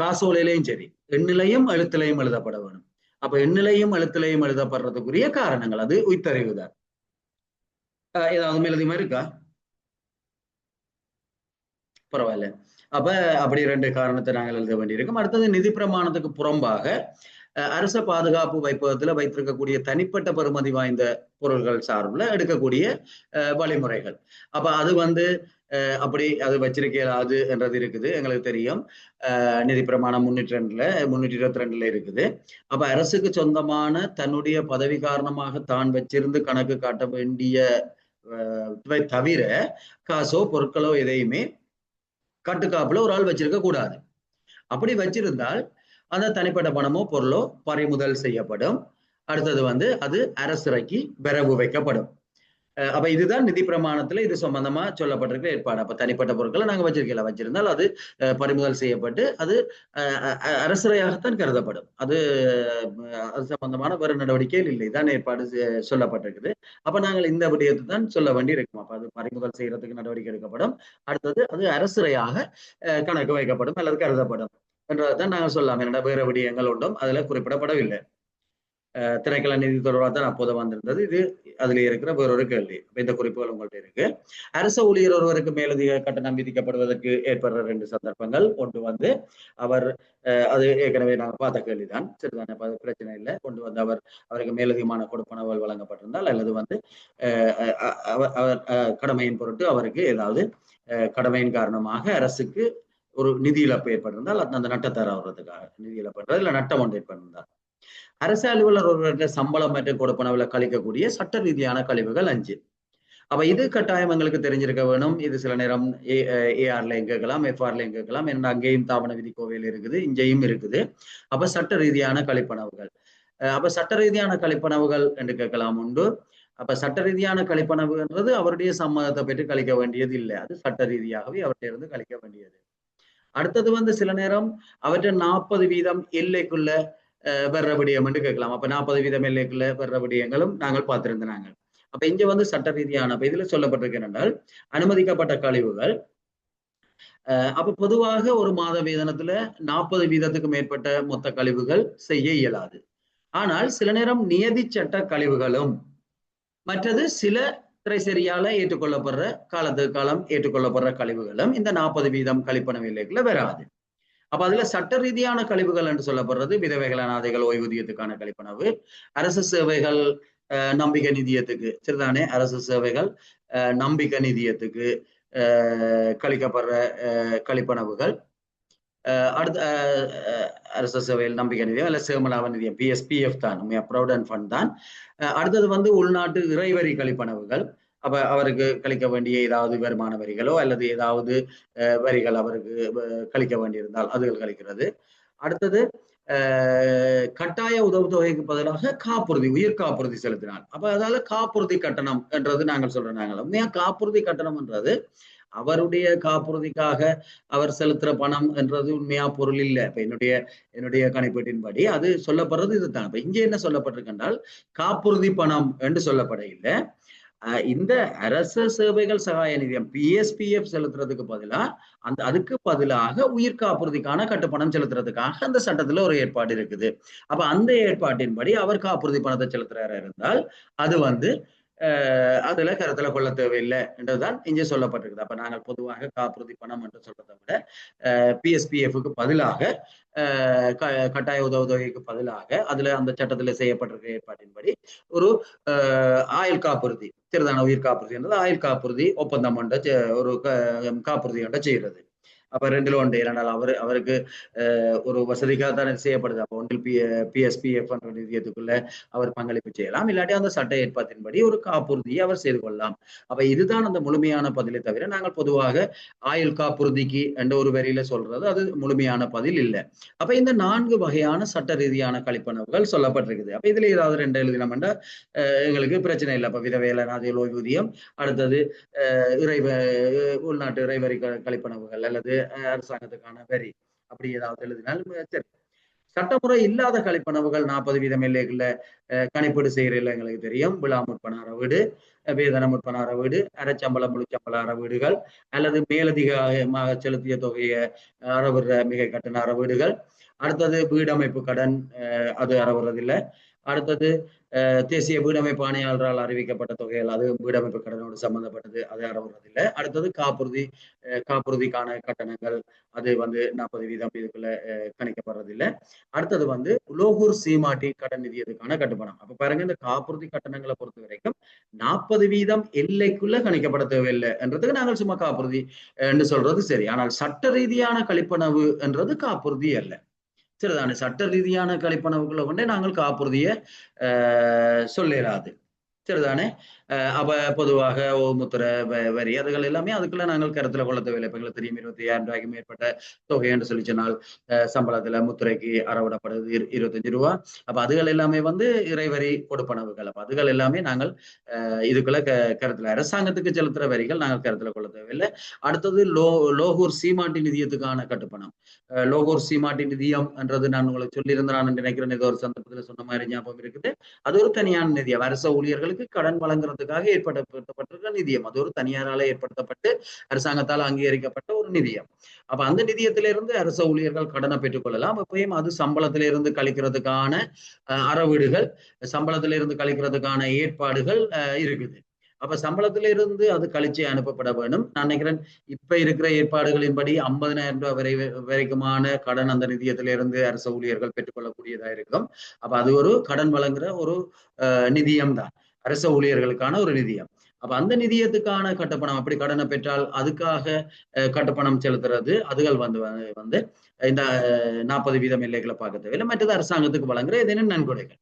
காசோலையிலையும் சரி எண்ணிலையும் எழுத்துலையும் எழுதப்பட வேணும். அப்ப எண்ணிலையும் எழுத்துலையும் எழுதப்படுறதுக்குரிய காரணங்கள் அது உய்த்தறிவுதான். ஏதாவது மேலதிகமா இருக்கா? பரவாயில்ல. அப்ப அப்படி 2 காரணத்தை நாங்கள் எழுத வேண்டியிருக்கும். அடுத்தது நிதி பிரமாணத்துக்கு புறம்பாக அரச பாதுகாப்பு வைப்பகத்துல வைத்திருக்கக்கூடிய தனிப்பட்ட பெறுமதி வாய்ந்த பொருள்கள் சார்பில் எடுக்கக்கூடிய வழிமுறைகள். அப்ப அது வந்து அப்படி அது வச்சிருக்கலாது என்றது இருக்குது, எங்களுக்கு தெரியும். நிதி பிரமாணம் 322 இருக்குது. அப்ப அரசுக்கு சொந்தமான தன்னுடைய பதவி காரணமாக தான் வச்சிருந்து கணக்கு காட்ட வேண்டிய தவிர காசோ பொருட்களோ எதையுமே கட்டுக்காப்புல ஒரு ஆள் வச்சிருக்க கூடாது. அப்படி வச்சிருந்தால் அந்த தனிப்பட்ட பணமோ பொருளோ பறிமுதல் செய்யப்படும். அடுத்தது வந்து அது அரசுரைக்கு விரவு வைக்கப்படும். அப்ப இதுதான் நிதி பிரமாணத்துல இது சம்பந்தமா சொல்லப்பட்டிருக்கிற ஏற்பாடு. அப்ப தனிப்பட்ட பொருட்களை நாங்க வச்சிருந்தால் அது பறிமுதல் செய்யப்பட்டு அது அரசுரையாகத்தான் கருதப்படும். அது சம்பந்தமான வேறு நடவடிக்கைகள் இல்லை, தான் ஏற்பாடு சொல்லப்பட்டிருக்குது. அப்ப நாங்கள் இந்த விடயத்தை தான் சொல்ல வேண்டி இருக்கும். அப்ப அது பறிமுதல் செய்யறதுக்கு நடவடிக்கை எடுக்கப்படும். அடுத்தது அது அரசுரையாக கணக்கு வைக்கப்படும் அல்லது கருதப்படும் என்றதான் நாங்கள் சொல்லலாம். என்னடா வேற விடயங்கள் ஒன்றும் அதுல குறிப்பிடப்படவில்லை. திணைக்கள நிதி தொடர்பாக தான் அப்போது வந்திருந்தது. இது அதுல இருக்கிற வேறொரு கேள்வி. இந்த குறிப்புகள் உங்கள்ட்ட இருக்கு. அரசு ஊழியர் ஒருவருக்கு மேலதிக கட்டணம் விதிக்கப்படுவதற்கு ஏற்படுற 2 சந்தர்ப்பங்கள். ஒன்று வந்து அவர் அது ஏற்கனவே நாங்கள் பார்த்த கேள்விதான், சரிதானே, பிரச்சனை இல்லை. கொண்டு வந்து அவருக்கு மேலதிகமான கொடுப்பனவுகள் வழங்கப்பட்டிருந்தால் அல்லது வந்து அவர் கடமையின் பொருட்டு அவருக்கு ஏதாவது கடமையின் காரணமாக அரசுக்கு ஒரு நிதி இழப்பு ஏற்பட்டிருந்தால் அந்த நட்டத்தர வர்றதுக்காக நிதி இழப்பு இல்லை நட்டம் ஒன்று ஏற்பட்டிருந்தால் அரசு அலுவலர் ஒருவருடைய சம்பளம் மற்றும் கொடுப்பனவுல கழிக்கக்கூடிய சட்ட ரீதியான கழிவுகள் 5. அப்ப இது கட்டாயம் எங்களுக்கு தெரிஞ்சிருக்க வேணும். இது சில நேரம் ஏஆர்லையும் கேட்கலாம், எஃப்ஆர்லையும் கேட்கலாம். ஏன்னா அங்கேயும் தாவண விதி கோவையில் இருக்குது, இங்கேயும் இருக்குது. அப்ப சட்ட ரீதியான கழிப்பனவுகள். அப்ப சட்ட ரீதியான கழிப்பனவுகள் என்று கேட்கலாம் உண்டு. அப்ப சட்ட ரீதியான கழிப்பனவுன்றது அவருடைய சம்மதத்தை பெற்று கழிக்க வேண்டியது இல்லை, அது சட்ட ரீதியாகவே அவர்கிட்ட இருந்து கழிக்க வேண்டியது. அடுத்தது வந்து சில நேரம் அவற்றை 40% எல்லைக்குள்ள வர்ற விடயம் என்று கேட்கலாம். அப்ப 40% எல்லைக்குள்ள வர்ற விடயங்களும் நாங்கள் பார்த்திருந்தாங்க. அப்ப இங்க வந்து சட்ட ரீதியான இதுல சொல்லப்பட்டிருக்கு என்றால் அனுமதிக்கப்பட்ட கழிவுகள். அப்ப பொதுவாக ஒரு மாத வேதனத்துல 40% மேற்பட்ட மொத்த கழிவுகள் செய்ய இயலாது. ஆனால் சில நேரம் நியதி சட்ட கழிவுகளும் மற்றது சில திரைசரியால ஏற்றுக்கொள்ளப்படுற காலம் ஏற்றுக்கொள்ளப்படுற கழிவுகளும் இந்த 40% கழிப்பன எல்லைக்குள்ள வராது. அப்ப அதுல சட்ட ரீதியான கழிவுகள் என்று சொல்லப்படுறது விதவைகள் அனாதைகள் ஓய்வூதியத்துக்கான கழிப்பனவு, அரசு சேவைகள் நம்பிக்கை நிதியத்துக்கு, சரிதானே, அரசு சேவைகள் நம்பிக்கை நிதியத்துக்கு கழிக்கப்படுற கழிப்பனவுகள், அடுத்த அரசு சேவையில் நம்பிக்கை நிதியம் அல்ல சேமலாப நிதியம் பிஎஸ்பிஎஃப் தான், ப்ரொவிடென்ட் ஃபண்ட் தான். அடுத்தது வந்து உள்நாட்டு இறைவரி கழிப்பனவுகள். அப்ப அவருக்கு கழிக்க வேண்டிய ஏதாவது வருமான வரிகளோ அல்லது ஏதாவது வரிகள் அவருக்கு கழிக்க வேண்டியிருந்தால் அதுகள் கழிக்கிறது. அடுத்தது கட்டாய உதவுத்தொகைக்கு பதிலாக காப்புறுதி, உயிர் காப்புறுதி செலுத்தினால் அப்ப அதால காப்புறுதி கட்டணம் என்றது நாங்கள் சொல்றோம். நாங்கள் உண்மையா காப்புறுதி கட்டணம் என்றது அவருடைய காப்புறுதிக்காக அவர் செலுத்துற பணம் என்றது உண்மையா பொருள் இல்லை. இப்ப என்னுடைய கணிப்பீட்டின்படி அது சொல்லப்படுறது இதுதான். இப்ப இங்கே என்ன சொல்லப்பட்டிருக்கின்றால் காப்புறுதி பணம் என்று சொல்லப்பட இல்லை. இந்த அரசு சேவைகள் சகாய நிதியம் பிஎஸ்பிஎஃப் செலுத்துறதுக்கு பதிலா அதுக்கு பதிலாக உயிர் காப்புறுதிக்கான கட்டுப்பணம் செலுத்துறதுக்காக அந்த சட்டத்துல ஒரு ஏற்பாடு இருக்குது. அப்ப அந்த ஏற்பாட்டின்படி அவர் காப்புறுதி பணத்தை செலுத்துறாரு இருந்தால் அது வந்து அதுல கருத்துல கொள்ள தேவையில்லை என்றுதான் இங்கே சொல்லப்பட்டிருக்குது. அப்ப நாங்கள் பொதுவாக காப்புறுதி பணம் என்று சொல்றதை விட பிஎஸ்பிஎஃப்க்கு பதிலாக கட்டாய உதவுத்தொகைக்கு பதிலாக அதுல அந்த சட்டத்துல செய்யப்பட்டிருக்க ஏற்பாட்டின்படி ஒரு ஆயுள் காப்புறுதி, சிறுதான உயிர் காப்புறுதி என்றது ஆயுள் காப்புறுதி ஒப்பந்தம் ஒரு காப்புறுதி ஒன்றை செய்யறது. அப்ப 2ல் 1 இரண்டால் அவருக்கு ஒரு வசதிக்காக தான் செய்யப்படுது. அப்போ ஒன்றில் பிஎஸ்பிஎஃப் என்ற நிதியத்துக்குள்ள அவர் பங்களிப்பு செய்யலாம், இல்லாட்டி அந்த சட்ட ஏற்பாட்டின்படி ஒரு காப்புறுதியை அவர் செய்து கொள்ளலாம். அப்ப இதுதான் அந்த முழுமையான பதிலை தவிர நாங்கள் பொதுவாக ஆயுள் காப்புறுதிக்கு என்ற ஒரு வரியில சொல்றது அது முழுமையான பதில் இல்லை. அப்ப இந்த 4 வகையான சட்ட ரீதியான கழிப்பனவுகள் சொல்லப்பட்டிருக்குது. அப்ப இதுல ஏதாவது 2 எழுதினோம்னா எங்களுக்கு பிரச்சனை இல்லை. அப்ப விதவேலை அனாதைகள் ஓய்வூதியம், அடுத்தது உள்நாட்டு இறைவரி கழிப்பனவுகள் அல்லது அரசாங்கத்துக்கான வரி, அப்படி ஏதாவது எழுதினாலும் சரி. சட்டமுறை இல்லாத கழிப்பனவுகள் 40% எல்லைக்குள்ள கணிப்பீடு செய்யறதில்லை. எங்களுக்கு தெரியும். விழா முற்பண அறவீடு, வேதன முற்பண அறவீடு, அரைச்சம்பளம் முழுச்சம்பள அறவீடுகள் அல்லது மேலதிகமாக செலுத்திய தொகையை அறவிடுற மிகை கட்டண அறவீடுகள், அடுத்தது வீடமைப்பு கடன் அது அறவுறதில்லை. அடுத்தது தேசிய வீடமைப்பு ஆணையாளரால் அறிவிக்கப்பட்ட தொகைகள், அது வீடமைப்பு கடனோடு சம்பந்தப்பட்டது, அது அறவுறதில்லை. அடுத்தது காப்புறுதிக்கான கட்டணங்கள், அது 40% இதுக்குள்ள கணிக்கப்படுறதில்லை. அடுத்தது உலோகூர் சீமாட்டி கடன் நிதியத்துக்கான கட்டுப்பணம். அப்ப பாருங்க, இந்த காப்புறுதி கட்டணங்களை பொறுத்த வரைக்கும் 40% எல்லைக்குள்ள கணிக்கப்பட தேவையில்லை என்றதுக்கு நாங்கள் சும்மா காப்புறுதி என்று சொல்றது சரி. ஆனால் சட்ட ரீதியான கழிப்பனவு என்றது காப்புறுதி அல்ல. சரிதானே? சட்ட ரீதியான கழிப்பனவுக்குள்ள கொண்டே நாங்கள் காப்புறுதியை சொல்லிடாது. சரிதானே? அப்ப பொதுவாக ஓமுத்திர வரி அதுகள் எல்லாமே அதுக்குள்ள நாங்கள் கருத்துல கொள்ள தேவையில்லை. இப்ப எங்களுக்கு தெரியும் 25,000 ரூபாய்க்கு மேற்பட்ட தொகை என்று சொல்லி சொன்னால் சம்பளத்துல முத்திரைக்கு அறவிடப்படுது 25 ரூபா. அப்ப அதுகள் எல்லாமே இறைவரி கொடுப்பனவுகள். அப்ப அதுகள் எல்லாமே நாங்கள் இதுக்குள்ள கருத்துல அரசாங்கத்துக்கு செலுத்துற வரிகள் நாங்கள் கருத்துல கொள்ள தேவையில்லை. அடுத்தது லோகூர் சீமாட்டி நிதியத்துக்கான கட்டுப்பணம். லோகூர் சீமாட்டி நிதியம் என்றது நான் உங்களுக்கு சொல்லியிருந்தேன் நினைக்கிறேன், ஏதோ ஒரு சந்தர்ப்பத்தில் சொன்ன மாதிரி ஞாபகம் இருக்குது. அது ஒரு தனியான நிதியம், அரச ஊழியர்களுக்கு கடன் வழங்குறதுக்காக ஏற்படுத்தப்பட்டிருக்கிற நிதியம். அது ஒரு தனியாரால ஏற்படுத்தப்பட்டு அரசாங்கத்தால் அங்கீகரிக்கப்பட்ட ஒரு நிதியம். அப்ப அந்த நிதியத்திலிருந்து அரச ஊழியர்கள் கடனை பெற்றுக் கொள்ளலாம். அப்பயும் அது சம்பளத்திலிருந்து கழிக்கிறதுக்கான அறவீடுகள், சம்பளத்திலிருந்து கழிக்கிறதுக்கான ஏற்பாடுகள் இருக்குது. அப்ப சம்பளத்திலிருந்து அது கழிச்சு அனுப்பப்பட வேண்டும். நான் நினைக்கிறேன் இப்ப இருக்கிற ஏற்பாடுகளின்படி 50,000 ரூபாய் வரைக்குமான கடன் அந்த நிதியத்திலிருந்து அரச ஊழியர்கள் பெற்றுக்கொள்ளக்கூடியதா இருக்கும். அப்ப அது ஒரு கடன் வழங்குற ஒரு நிதியம் தான், அரச ஊழியர்களுக்கான ஒரு நிதியம். அப்ப அந்த நிதியத்துக்கான கட்டுப்பணம், அப்படி கடனை பெற்றால் அதுக்காக கட்டுப்பணம் செலுத்துறது, அதுகள் இந்த 40% எல்லைகளை பார்க்க தேவையில்லை. மற்றது அரசாங்கத்துக்கு வழங்குற ஏதேனும் நன்கொடைகள்.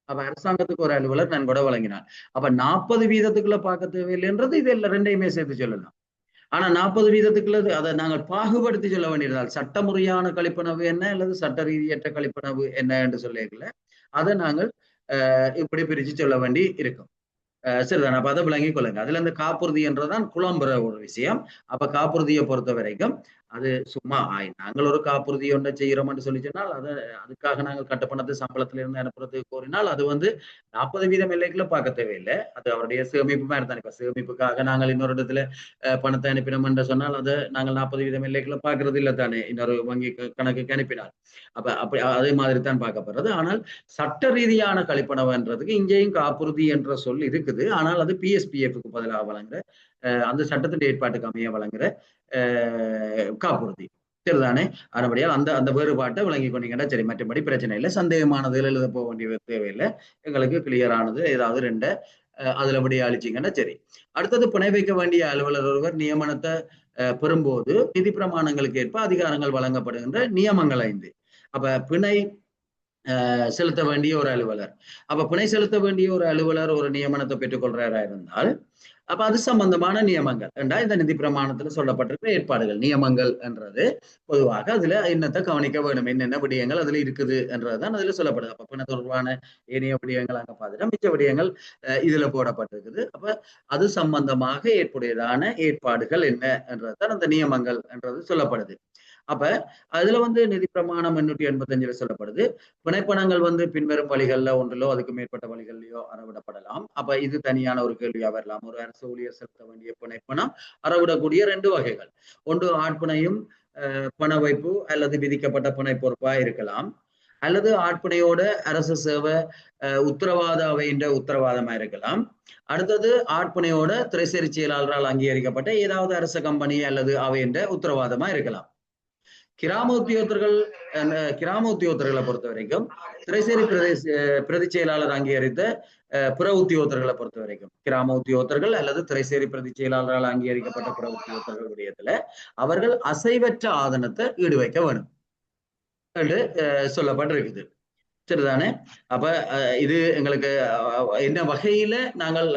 அப்ப அரசாங்கத்துக்கு ஒரு அலுவலர் நன்கொடை வழங்கினார். அப்ப 40%க்குள்ள பார்க்க தேவையில்லைன்றது இது எல்லாம் ரெண்டையுமே சேர்த்து சொல்லலாம். ஆனா 40%க்குள்ள அதை நாங்கள் பாகுபடுத்தி சொல்ல வேண்டியிருந்தால் சட்டமுறையான கழிப்பனவு என்ன அல்லது சட்ட ரீதியற்ற கழிப்பனவு என்ன என்று சொல்லிக்கல, அதை நாங்கள் இப்படி பிரிச்சு சொல்ல வேண்டி இருக்கும். சரிதான். அப்ப அதை விளங்கி கொள்ளுங்க. அதுல இந்த காப்புறுதி என்றதான் குழம்புற ஒரு விஷயம். அப்ப காப்புறுதியை பொறுத்த வரைக்கும் அது சும்மா நாங்கள் ஒரு காப்புறுதி ஒன்றை செய்யறோம்னு சொல்லி சொன்னால் அதுக்காக நாங்கள் கட்டுப்பணத்தை சம்பளத்திலிருந்து அனுப்புறது கோரினால் அது 40% எல்லைக்குள்ள பார்க்க தேவையில்லை. அது அவருடைய சேமிப்பு மாதிரி தான். இப்ப சேமிப்புக்காக நாங்கள் இன்னொரு இடத்துல பணத்தை அனுப்பினோம் என்று சொன்னால் அதை நாங்கள் 40% எல்லைக்குள்ள பார்க்கறது இல்லை தானே, இன்னொரு வங்கி கணக்குக்கு அனுப்பினால். அப்படி அதே மாதிரி தான் பார்க்கப்படுறது. ஆனால் சட்ட ரீதியான கழிப்பனவுன்றதுக்கு இங்கேயும் காப்புறுதி என்ற சொல் இருக்குது. ஆனால் அது பிஎஸ்பிஎஃப்க்கு பதிலாக வழங்குற அந்த சட்டத்தின் ஏற்பாட்டுக்கு அமைய வழங்குற காப்புறுதி. சரிதானே? அதுபடியால் அந்த வேறுபாட்டை விளங்கி கொண்டீங்கன்னா சரி. மற்றபடி பிரச்சனை இல்லை. சந்தேகமானதுல எழுத போக வேண்டிய தேவையில்லை. எங்களுக்கு கிளியரானது ஏதாவது ரெண்ட அதுல படி அழிச்சிங்கன்னா சரி. அடுத்தது பிணை வைக்க வேண்டிய அலுவலர் ஒருவர் நியமனத்தை பெறும்போது நிதி பிரமாணங்களுக்கு ஏற்ப அதிகாரங்கள் வழங்கப்படுகின்ற நியமங்கள் 5. அப்ப பிணை செலுத்த வேண்டிய ஒரு அலுவலர், அப்ப பிணை செலுத்த வேண்டிய ஒரு அலுவலர் ஒரு நியமனத்தை பெற்றுக்கொள்றாரா இருந்தால் அப்ப அது சம்பந்தமான நியமங்கள் என்றா இந்த நிதி பிரமாணத்துல சொல்லப்பட்டிருக்கிற ஏற்பாடுகள். நியமங்கள் என்றது பொதுவாக அதுல என்னத்தை கவனிக்க வேண்டும், என்னென்ன விடயங்கள் அதுல இருக்குது என்றதுதான் அதுல சொல்லப்படுது. அப்ப பிணை தொடர்பான ஏனைய விடயங்கள் அங்க பார்த்துட்டா மிச்ச விடயங்கள் இதுல போடப்பட்டிருக்குது. அப்ப அது சம்பந்தமாக ஏற்புடையதான ஏற்பாடுகள் என்ன என்றதுதான் அந்த நியமங்கள் என்றது சொல்லப்படுது. அப்ப அதுல நிதி பிரமாணம் 885 சொல்லப்படுது. பிணைப்பணங்கள் பின்வரும் வழிகள்ல ஒன்றிலோ அதுக்கு மேற்பட்ட வழிகள்லயோ அறவிடப்படலாம். அப்ப இது தனியான ஒரு கேள்வியா வரலாம். ஒரு அரசு ஊழியர் செலுத்த வேண்டிய பிணைப்பணம் அறவிடக்கூடிய 2 வகைகள். ஒன்று ஆட்பிணையும் பண வைப்பு அல்லது விதிக்கப்பட்ட பிணை பொறுப்பா இருக்கலாம், அல்லது ஆட்பிணையோட அரசு சேவை உத்தரவாத அவைன்ற உத்தரவாதமா இருக்கலாம். அடுத்தது ஆட்பிணையோட திரைசேரி செயலாளரால் அங்கீகரிக்கப்பட்ட ஏதாவது அரச கம்பெனி அல்லது அவைன்ற உத்தரவாதமா இருக்கலாம். கிராம உத்தியோகத்தர்களை பொறுத்த வரைக்கும் திரைசேரி பிரதி செயலாளர் அங்கீகரித்த புற உத்தியோகத்தர்களை பொறுத்த வரைக்கும் கிராம உத்தியோகத்தர்கள் அல்லது திரைசேரி பிரதி செயலாளரால் அங்கீகரிக்கப்பட்ட புற உத்தியோகத்தர்கள் விடயத்துல அவர்கள் அசைவற்ற ஆதனத்தை ஈடு வைக்க வேணும் என்று சொல்லப்பட்டிருக்குது. சரிதானே? அப்ப இது எங்களுக்கு என்ன வகையில நாங்கள்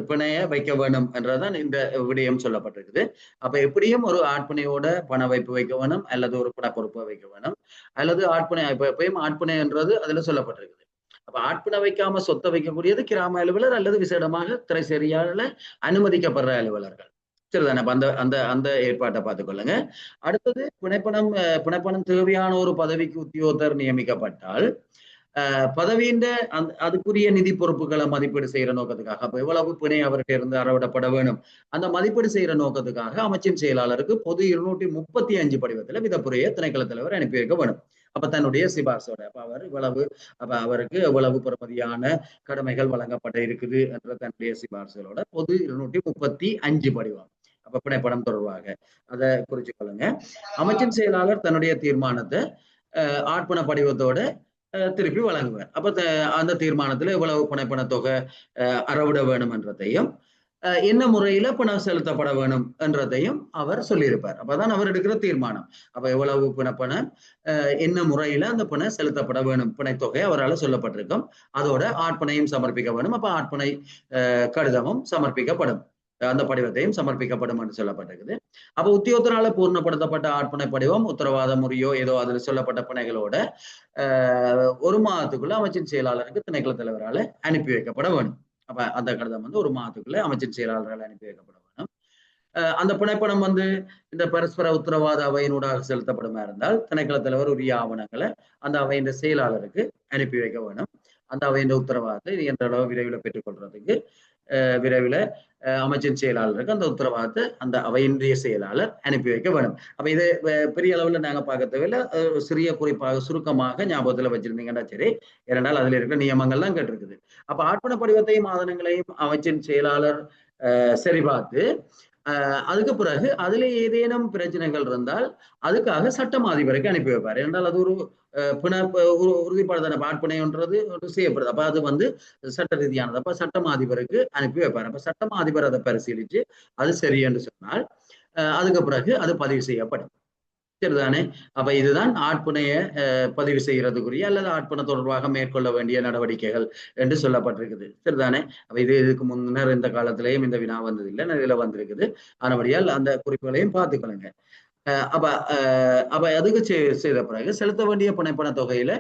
பிணைய வைக்க வேணும் என்றதான் இந்த விடயம் சொல்லப்பட்டிருக்குது. அப்ப எப்படியும் ஒரு ஆட்பிணையோட பண வைப்பு வைக்க வேணும், அல்லது ஒரு பண பொறுப்பை வைக்க வேணும், அல்லது ஆட்பிணை இப்ப எப்பயும் ஆட்பிணை என்றது அதுல சொல்லப்பட்டிருக்குது. அப்ப ஆட்பிணை வைக்காம சொத்தை வைக்கக்கூடியது கிராம அலுவலர் அல்லது விசேடமாக திரைசேரியால அனுமதிக்கப்படுற அலுவலர்கள். சரிதானே? அந்த அந்த அந்த ஏற்பாட்டை பார்த்துக்கொள்ளுங்க. அடுத்தது பிணைப்பணம் தேவையான ஒரு பதவிக்கு உத்தியோகத்தர் நியமிக்கப்பட்டால் பதவியின் அதுக்குரிய நிதி பொறுப்புகளை மதிப்பீடு செய்யற நோக்கத்துக்காக அப்ப எவ்வளவு பிணை அவர்கிட்ட இருந்து அறவிடப்பட வேணும் அந்த மதிப்பீடு செய்யற நோக்கத்துக்காக அமைச்சின் செயலாளருக்கு பொது 235 படிவத்துல விதப்புரையை திணைக்கள தலைவர் அனுப்பி வைக்க வேணும். அப்ப தன்னுடைய சிபார்சோட அப்ப அவர் இவ்வளவு அப்ப அவருக்கு எவ்வளவு பெறுமதியான கடமைகள் வழங்கப்பட இருக்குது என்ற தன்னுடைய சிபார்சுகளோட பொது 235 படிவம். அப்ப பிணைப்படம் தொடர்பாக அதை குறிச்சு கொள்ளுங்க. அமைச்சின் செயலாளர் தன்னுடைய தீர்மானத்தை ஆட்பண படிவத்தோட திருப்பி வழங்குவார். அப்ப அந்த தீர்மானத்துல எவ்வளவு பிணைப்பண தொகை அறவிட வேணும் என்றதையும் என்ன முறையில பணம் செலுத்தப்பட வேணும் என்றதையும் அவர் சொல்லியிருப்பார். அப்பதான் அவர் எடுக்கிற தீர்மானம். அப்ப எவ்வளவு பிணைப்பணம் என்ன முறையில அந்த பணம் செலுத்தப்பட வேணும் பிணைத்தொகை அவரால் சொல்லப்பட்டிருக்கும். அதோட ஆட்பணையும் சமர்ப்பிக்க வேணும். அப்ப ஆட்பணை கடிதமும் சமர்ப்பிக்கப்படும், அந்த படிவத்தையும் சமர்ப்பிக்கப்படும் என்று சொல்லப்பட்டிருக்குது. அப்ப உத்தியோகத்தினால பூர்ணப்படுத்தப்பட்ட ஆட்பணை படிவம் உத்தரவாத முறையோ ஏதோ அதில் சொல்லப்பட்ட பிணைகளோட 1 மாதத்துக்குள்ள அமைச்சின் செயலாளருக்கு திணைக்கள தலைவரால் அனுப்பி வைக்கப்பட வேணும். அப்ப அந்த கடிதம் 1 மாதத்துக்குள்ள அமைச்சின் செயலாளரால் அனுப்பி வைக்கப்பட வேணும். அந்த பிணைப்பணம் இந்த பரஸ்பர உத்தரவாத அவையினூடாக செலுத்தப்படுமா இருந்தால் திணைக்கள தலைவர் உரிய ஆவணங்களை அந்த அவையின் செயலாளருக்கு அனுப்பி வைக்க வேணும். அந்த அவையின் உத்தரவாதத்தை என்ற அளவு விரைவில் பெற்றுக்கொள்றதுக்கு விரைவில் அமைச்சின் செயலாளருக்கு அந்த உத்தரவாதத்தை அந்த அவையினுடைய செயலாளர் அனுப்பி வைக்க வேணும். அப்ப இது பெரிய அளவுல நாங்க பார்க்க தேவையில்லை, சிறிய குறிப்பாக சுருக்கமாக ஞாபகத்துல வச்சிருந்தீங்கன்னா சரி. ஏனென்றால் அதுல இருக்கிற நியமங்கள் தான் கேட்டிருக்குது. அப்ப ஆட்பண படிவத்தையும் ஆதனங்களையும் அமைச்சின் செயலாளர் சரிபார்த்து அதுக்கு பிறகு அதுல ஏதேனும் பிரச்சனைகள் இருந்தால் அதுக்காக சட்டம் அதிபருக்கு அனுப்பி வைப்பார். என்றால் அது ஒரு உறுதிப்படுத்தின ஆட்பணைன்றது செய்யப்படுது. அப்ப அது சட்ட ரீதியானது. அப்ப சட்டம் அதிபருக்கு அனுப்பி வைப்பார். அப்ப சட்டம் அதிபர் அதை பரிசீலிச்சு அது சரி என்று சொன்னால் அதுக்கு பிறகு அது பதிவு செய்யப்படும். சரிதானே? அப்ப இதுதான் ஆட்பணைய பதிவு செய்யறதுக்குரிய அல்லது ஆட்பண தொடர்பாக மேற்கொள்ள வேண்டிய நடவடிக்கைகள் என்று சொல்லப்பட்டிருக்குது. சரிதானே? அப்ப இதுக்கு முன்னர் இந்த காலத்திலேயும் இந்த வினா வந்ததில்லை, இதுல வந்திருக்குது. ஆனபடியால் அந்த குறிப்புகளையும் பார்த்துக்கொள்ளுங்க. அப்ப அதுக்கு செய்த பிறகு செலுத்த வேண்டிய பிணைப்பண தொகையில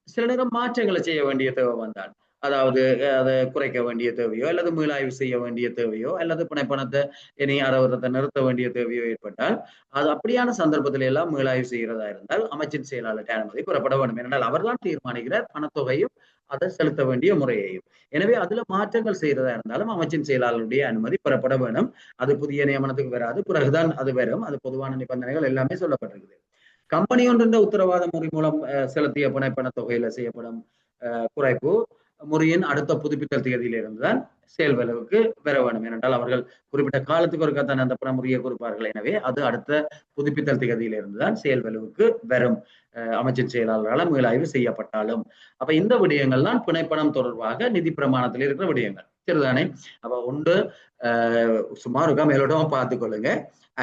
சில நேரம் மாற்றங்களை செய்ய வேண்டிய தேவை வந்தால், அதாவது அதை குறைக்க வேண்டிய தேவையோ அல்லது மீளாய்வு செய்ய வேண்டிய தேவையோ அல்லது பிணைப்பணத்தை இனி அறவரத்தை நிறுத்த வேண்டிய தேவையோ ஏற்பட்டால் அது அப்படியான சந்தர்ப்பத்தில எல்லாம் மீளாய்வு செய்கிறதா இருந்தால் அமைச்சின் செயலாளர் அனுமதி பெறப்பட வேண்டும். என்றால் அவர்தான் தீர்மானிக்கிறார் பணத்தொகையும் அதை செலுத்த வேண்டிய முறையையும். எனவே அதுல மாற்றங்கள் செய்யறதா இருந்தாலும் அமைச்சின் செயலாளருடைய அனுமதி பெறப்பட வேண்டும். அது புதிய நியமனத்துக்கு வராது, பிறகுதான் அது வரும். அது பொதுவான நிபந்தனைகள் எல்லாமே சொல்லப்பட்டிருக்குது. கம்பெனி ஒன்றின் உத்தரவாத முறை மூலம் செலுத்திய பிணைப்பண தொகையில செய்யப்படும் குறைப்பு முறையின் அடுத்த புதுப்பித்தல் தேதியில இருந்துதான் செயல்வளவுக்கு பெற வேண்டும். ஏனென்றால் அவர்கள் குறிப்பிட்ட காலத்துக்கு ஒருக்கத்தான் அந்த பணமுறையை கொடுப்பார்கள். எனவே அது அடுத்த புதுப்பித்தல் தேதியில இருந்துதான் செயல்வளவுக்கு வரும், அமைச்சின் செயலாளரால் மீளாய்வு செய்யப்பட்டாலும். அப்ப இந்த விடயங்கள் தான் பிணைப்பணம் தொடர்பாக நிதி பிரமாணத்தில் இருக்கிற விடயங்கள். சரிதானே? அப்ப ஒன்று சுமாருக்கா மேலோட்டமா பார்த்துக்கொள்ளுங்க,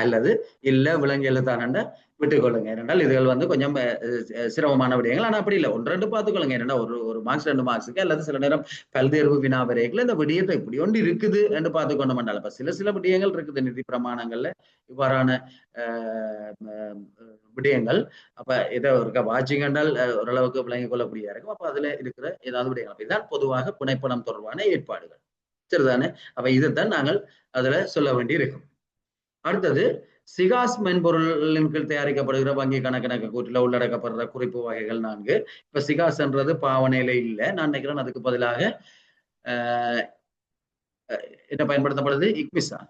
அல்லது இல்ல விலங்கியல் தானண்ட விட்டுக்கொள்ளுங்க. ஏனென்றால் இதுகள் கொஞ்சம் சிரமமான விடயங்கள். ஆனா அப்படி இல்லை, 1-2 பார்த்துக்கொள்ளுங்க. ஏன்னா ஒரு மார்க்ஸ் 2 மார்க்ஸுக்கு அல்லது சில நேரம் பல்தேர்வு வினா வரைக்குள்ள இந்த விடயத்தை இப்படி ஒன்று இருக்குது என்று பார்த்துக்கொண்டோம் என்றால் இப்ப சில விடயங்கள் இருக்குது நிதி பிரமாணங்கள்ல இவ்வாறான விடயங்கள். அப்ப இதை ஒரு வாட்சிங் என்றால் ஓரளவுக்கு விளங்கிக் கொள்ளக்கூடிய இருக்கும். அப்ப அதுல இருக்கிற ஏதாவது விடயங்கள் இதுதான் பொதுவாக பிணைப்பணம் தொடர்பான ஏற்பாடுகள். சரிதானே? அப்ப இதைத்தான் நாங்கள் அதுல சொல்ல வேண்டி இருக்கும். அடுத்தது சிகாஸ் மென்பொருளின் கீழ் தயாரிக்கப்படுகிற வங்கி கணக்கு கூட்டில உள்ளடக்கப்படுற குறிப்பு வகைகள் 4. இப்ப சிகாஸ் என்றது பாவனையில இல்லை, நான் நினைக்கிறேன் அதுக்கு பதிலாக என்ன பயன்படுத்தப்படுது? இக்மிஸா?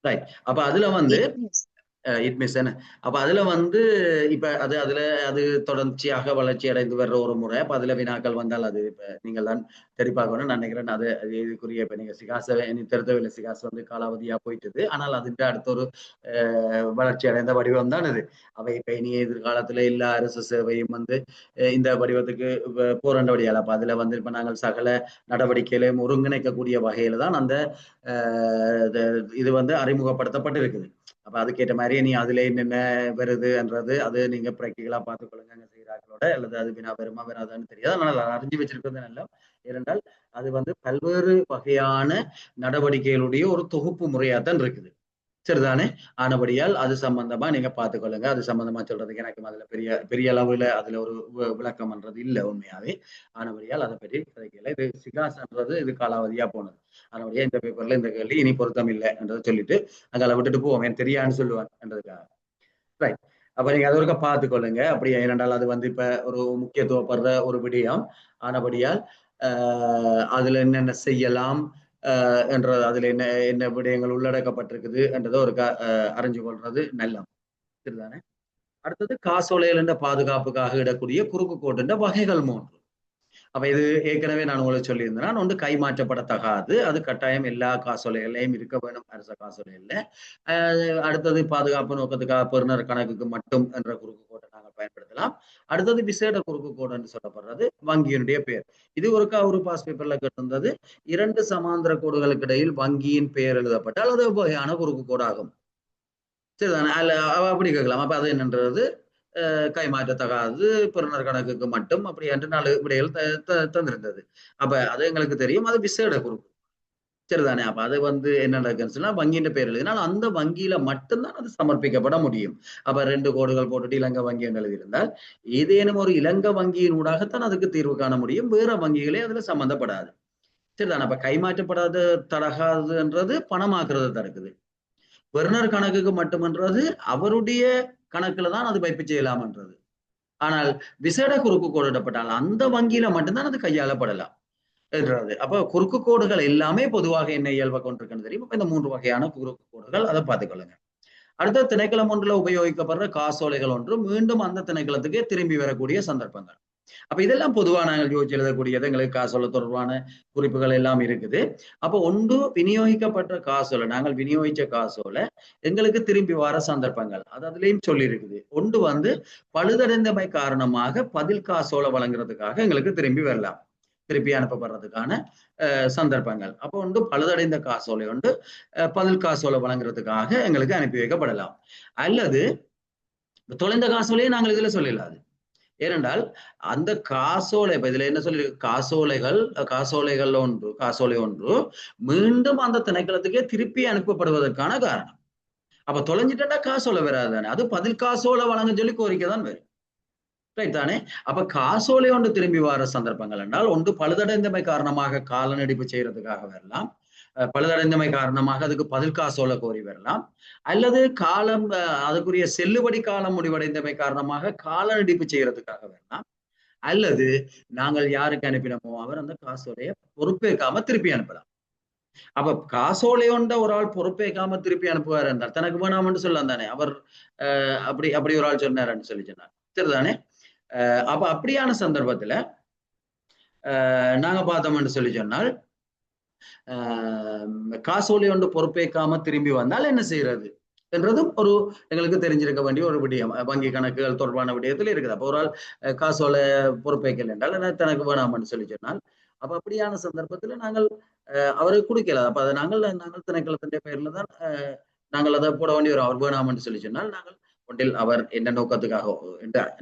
ரைட். அப்ப அதுல இட்மிஸ் என்ன, அப்ப அதுல இப்ப அது தொடர்ச்சியாக வளர்ச்சி அடைந்து வர்ற ஒரு முறை. அப்ப அதுல வினாக்கள் வந்தால் அது இப்ப நீங்கள் தான் சரி பார்க்கணும். நான் நினைக்கிறேன் அது இதுக்குரிய இப்ப நீங்க சிகாச திருத்தவில்லை சிகாஸ் காலாவதியா போயிட்டது. ஆனால் அதுக்கு அடுத்த ஒரு வளர்ச்சி அடைந்த வடிவம் தான் இது. அவை இப்ப இனி எதிர்காலத்துல எல்லா அரசு சேவையும் இந்த வடிவத்துக்கு போராண்டபடியால் அப்ப அதுல இப்ப நாங்கள் சகல நடவடிக்கைகளையும் ஒருங்கிணைக்கக்கூடிய வகையில தான் அந்த இது அறிமுகப்படுத்தப்பட்டிருக்குது. அப்ப அதுக்கேற்ற மாதிரி நீ அதுல என்னென்ன வருதுன்றது அது நீங்க பிராக்டிகலா பார்த்துக்கொள்ளுங்க செய்கிறார்களோட, அல்லது அது வினா வருமா வராதான்னு தெரியாது. ஆனால் அறிஞ்சு வச்சிருக்கிறது நல்லா. ஏனென்றால் அது பல்வேறு வகையான நடவடிக்கைகளுடைய ஒரு தொகுப்பு முறையாத்தான் இருக்குது. சரிதானே? ஆனபடியால் அது சம்பந்தமா நீங்க பார்த்துக்கொள்ளுங்க. அது சம்பந்தமா சொல்றதுக்கு எனக்கு அதுல பெரிய அளவுல அதுல ஒரு விளக்கம்ன்றது இல்லை உண்மையாவே. ஆனபடியால் அதை பற்றி கிடைக்கல. இது சிகாஸ்ன்றது இது காலாவதியா போனது. ஆனபடியா இந்த பேப்பர்ல இந்த கேள்வி இனி பொருத்தம் இல்லை என்றதை சொல்லிட்டு அங்கால விட்டுட்டு போவோம், எனக்கு தெரியான்னு சொல்லுவான் என்றதுக்காக. ரைட். அப்ப நீங்க அது ஒருக்க பார்த்துக்கொள்ளுங்க. அப்படியே ஏனென்றால் அது இப்ப ஒரு முக்கியத்துவப்படுற ஒரு விடயம். ஆனபடியால் அதுல என்னென்ன செய்யலாம், என்ற அதுல என்ன என்ன விடயங்கள் உள்ளடக்கப்பட்டிருக்குது என்றதை ஒரு அறிஞ்சு கொள்றது நல்ல சரிதானே. அடுத்தது காசோலைகள் என்ற பாதுகாப்புக்காக இடக்கூடிய குறுக்கு கோட்டு வகைகள் 3. அப்ப இது ஏற்கனவே நான் உங்களுக்கு சொல்லியிருந்தேன். ஒன்று கைமாற்றப்படத்தகாது, அது கட்டாயம் எல்லா காசோலைகளையும் இருக்க வேணும் அரச காசோலைகள்ல. அடுத்தது பாதுகாப்பு நோக்கத்துக்காக பெறுநர் கணக்குக்கு மட்டும் என்ற குறுக்கு கோட்டை நாங்கள் பயன்படுத்தலாம். அடுத்தது விசேட குறுக்கு கோடு என்று சொல்லப்படுறது வங்கியினுடைய பெயர். இது ஒரு பாஸ் பேப்பர்ல கேட்டிருந்தது. 2 சமாந்திர கோடுகளுக்கு இடையில் வங்கியின் பெயர் எழுதப்பட்டால் அது வகையான குறுக்கு கோடு ஆகும். சரிதானே. அதுல அப்படி கேட்கலாம். அப்ப அது என்னன்றது கைமாற்றத்தகாது, பெறுநர் கணக்குக்கு மட்டும் அப்படி என்று 4 விடைகள் தந்திருந்தது. அப்ப அது எங்களுக்கு தெரியும். அது விசேட குறுக்கு சரிதானே. அப்ப அது என்ன நடக்குன்னு சொன்னா வங்கியின் பேர் எழுதினால் அந்த வங்கியில மட்டும்தான் அது சமர்ப்பிக்கப்பட முடியும். அப்ப 2 கோடுகள் போட்டுட்டு இலங்கை வங்கி என்று எழுதியிருந்தால் ஏதேனும் ஒரு இலங்கை வங்கியின் ஊடாகத்தான் அதுக்கு தீர்வு காண முடியும். வேற வங்கிகளே அதுல சம்பந்தப்படாது. சரிதானே. அப்ப கைமாற்றப்படாத தடகாதுன்றது பணமாக்குறது தடுக்குது. பெறுநர் கணக்குக்கு மட்டும்ன்றது அவருடைய கணக்குல தான் அது வைப்பு செய்யலாம்ன்றது. ஆனால் விசேட குறுக்கு கோடிடப்பட்டால் அந்த வங்கியில மட்டும்தான் அது கையாளப்படலாம் என்றது. அப்ப குறுக்கு கோடுகள் எல்லாமே பொதுவாக என்ன இயல்பை கொண்டிருக்குன்னு தெரியும். இந்த 3 வகையான குறுக்கு கோடுகள் அதை பார்த்துக்கொள்ளுங்க. அடுத்த திணைக்களம் ஒன்றுல உபயோகிக்கப்படுற காசோலைகள் ஒன்று மீண்டும் அந்த திணைக்களத்துக்கே திரும்பி வரக்கூடிய சந்தர்ப்பங்கள். அப்ப இதெல்லாம் பொதுவா நாங்கள் யோசிச்சு எழுதக்கூடியது. எங்களுக்கு காசோலை தொடர்பான குறிப்புகள் எல்லாம் இருக்குது. அப்ப ஒன்று விநியோகிக்கப்பட்ட காசோலை, நாங்கள் விநியோகிச்ச காசோலை எங்களுக்கு திரும்பி வர சந்தர்ப்பங்கள் அது அதுலயும் சொல்லி இருக்குது. ஒன்று பழுதடைந்தமை காரணமாக பதில் காசோலை வழங்குறதுக்காக எங்களுக்கு திரும்பி வரலாம், திருப்பி அனுப்பப்படுறதுக்கான சந்தர்ப்பங்கள். அப்போ பழுதடைந்த காசோலை பதில் காசோலை வழங்குறதுக்காக எங்களுக்கு அனுப்பி வைக்கப்படலாம். அல்லது தொலைந்த காசோலையை நாங்கள் இதுல சொல்லிடலாது. ஏனென்றால் அந்த காசோலை இப்ப இதுல என்ன சொல்லி காசோலை ஒன்று மீண்டும் அந்த திணைக்களத்துக்கே திருப்பி அனுப்பப்படுவதற்கான காரணம். அப்ப தொலைஞ்சிட்டா காசோலை வராதானே, அது பதில் காசோலை வழங்க சொல்லி கோரிக்கை தான் வரும். ரைட் தானே. அப்ப காசோலை ஒன்று திரும்பி வர சந்தர்ப்பங்கள் என்றால் ஒன்று பழுதடைந்தமை காரணமாக கால நீடிப்பு செய்யறதுக்காக வரலாம், பழுதடைந்தமை காரணமாக அதுக்கு பதில் காசோலை கோரி வரலாம், அல்லது காலம் அதுக்குரிய செல்லுபடி காலம் முடிவடைந்தமை காரணமாக கால நீடிப்பு செய்யறதுக்காக வரலாம், அல்லது நாங்கள் யாருக்கு அனுப்பினமோ அவர் அந்த காசோலையை பொறுப்பேற்காம திருப்பி அனுப்பலாம். அப்ப காசோலை கொண்ட ஒரு ஆள் பொறுப்பேற்காம திருப்பி அனுப்புவார் என்றால் தனக்கு வேணாம்னு சொல்லலாம் தானே. அவர் அப்படி ஒரு ஆள் சொன்னார்ன்னு சொல்லி சொன்னார். சரிதானே. அப்ப அப்படியான சந்தர்ப்பத்துல நாங்க பார்த்தோம்னு சொல்லி சொன்னால் காசோலை ஒன்று பொறுப்பேற்காம திரும்பி வந்தால் என்ன செய்யறது என்றதும் எங்களுக்கு தெரிஞ்சிருக்க வேண்டிய ஒரு விடயம். வங்கி கணக்குகள் தொடர்பான விடயத்தில் இருக்குது. அப்போ ஒரு ஆள் காசோலை பொறுப்பேற்கல என்றால் தனக்கு வேணாம்னு சொல்லி சொன்னால் அப்ப அப்படியான சந்தர்ப்பத்துல நாங்கள் அவருக்கு கொடுக்கல. அப்ப அதை நாங்கள் திணைக்களத்தின் பெயர்ல தான் நாங்கள் அதை போட வேண்டிய அவர் வேணாம்னு சொல்லி சொன்னால் நாங்கள் ஒன்றில் அவர் என்ன நோக்கத்துக்காக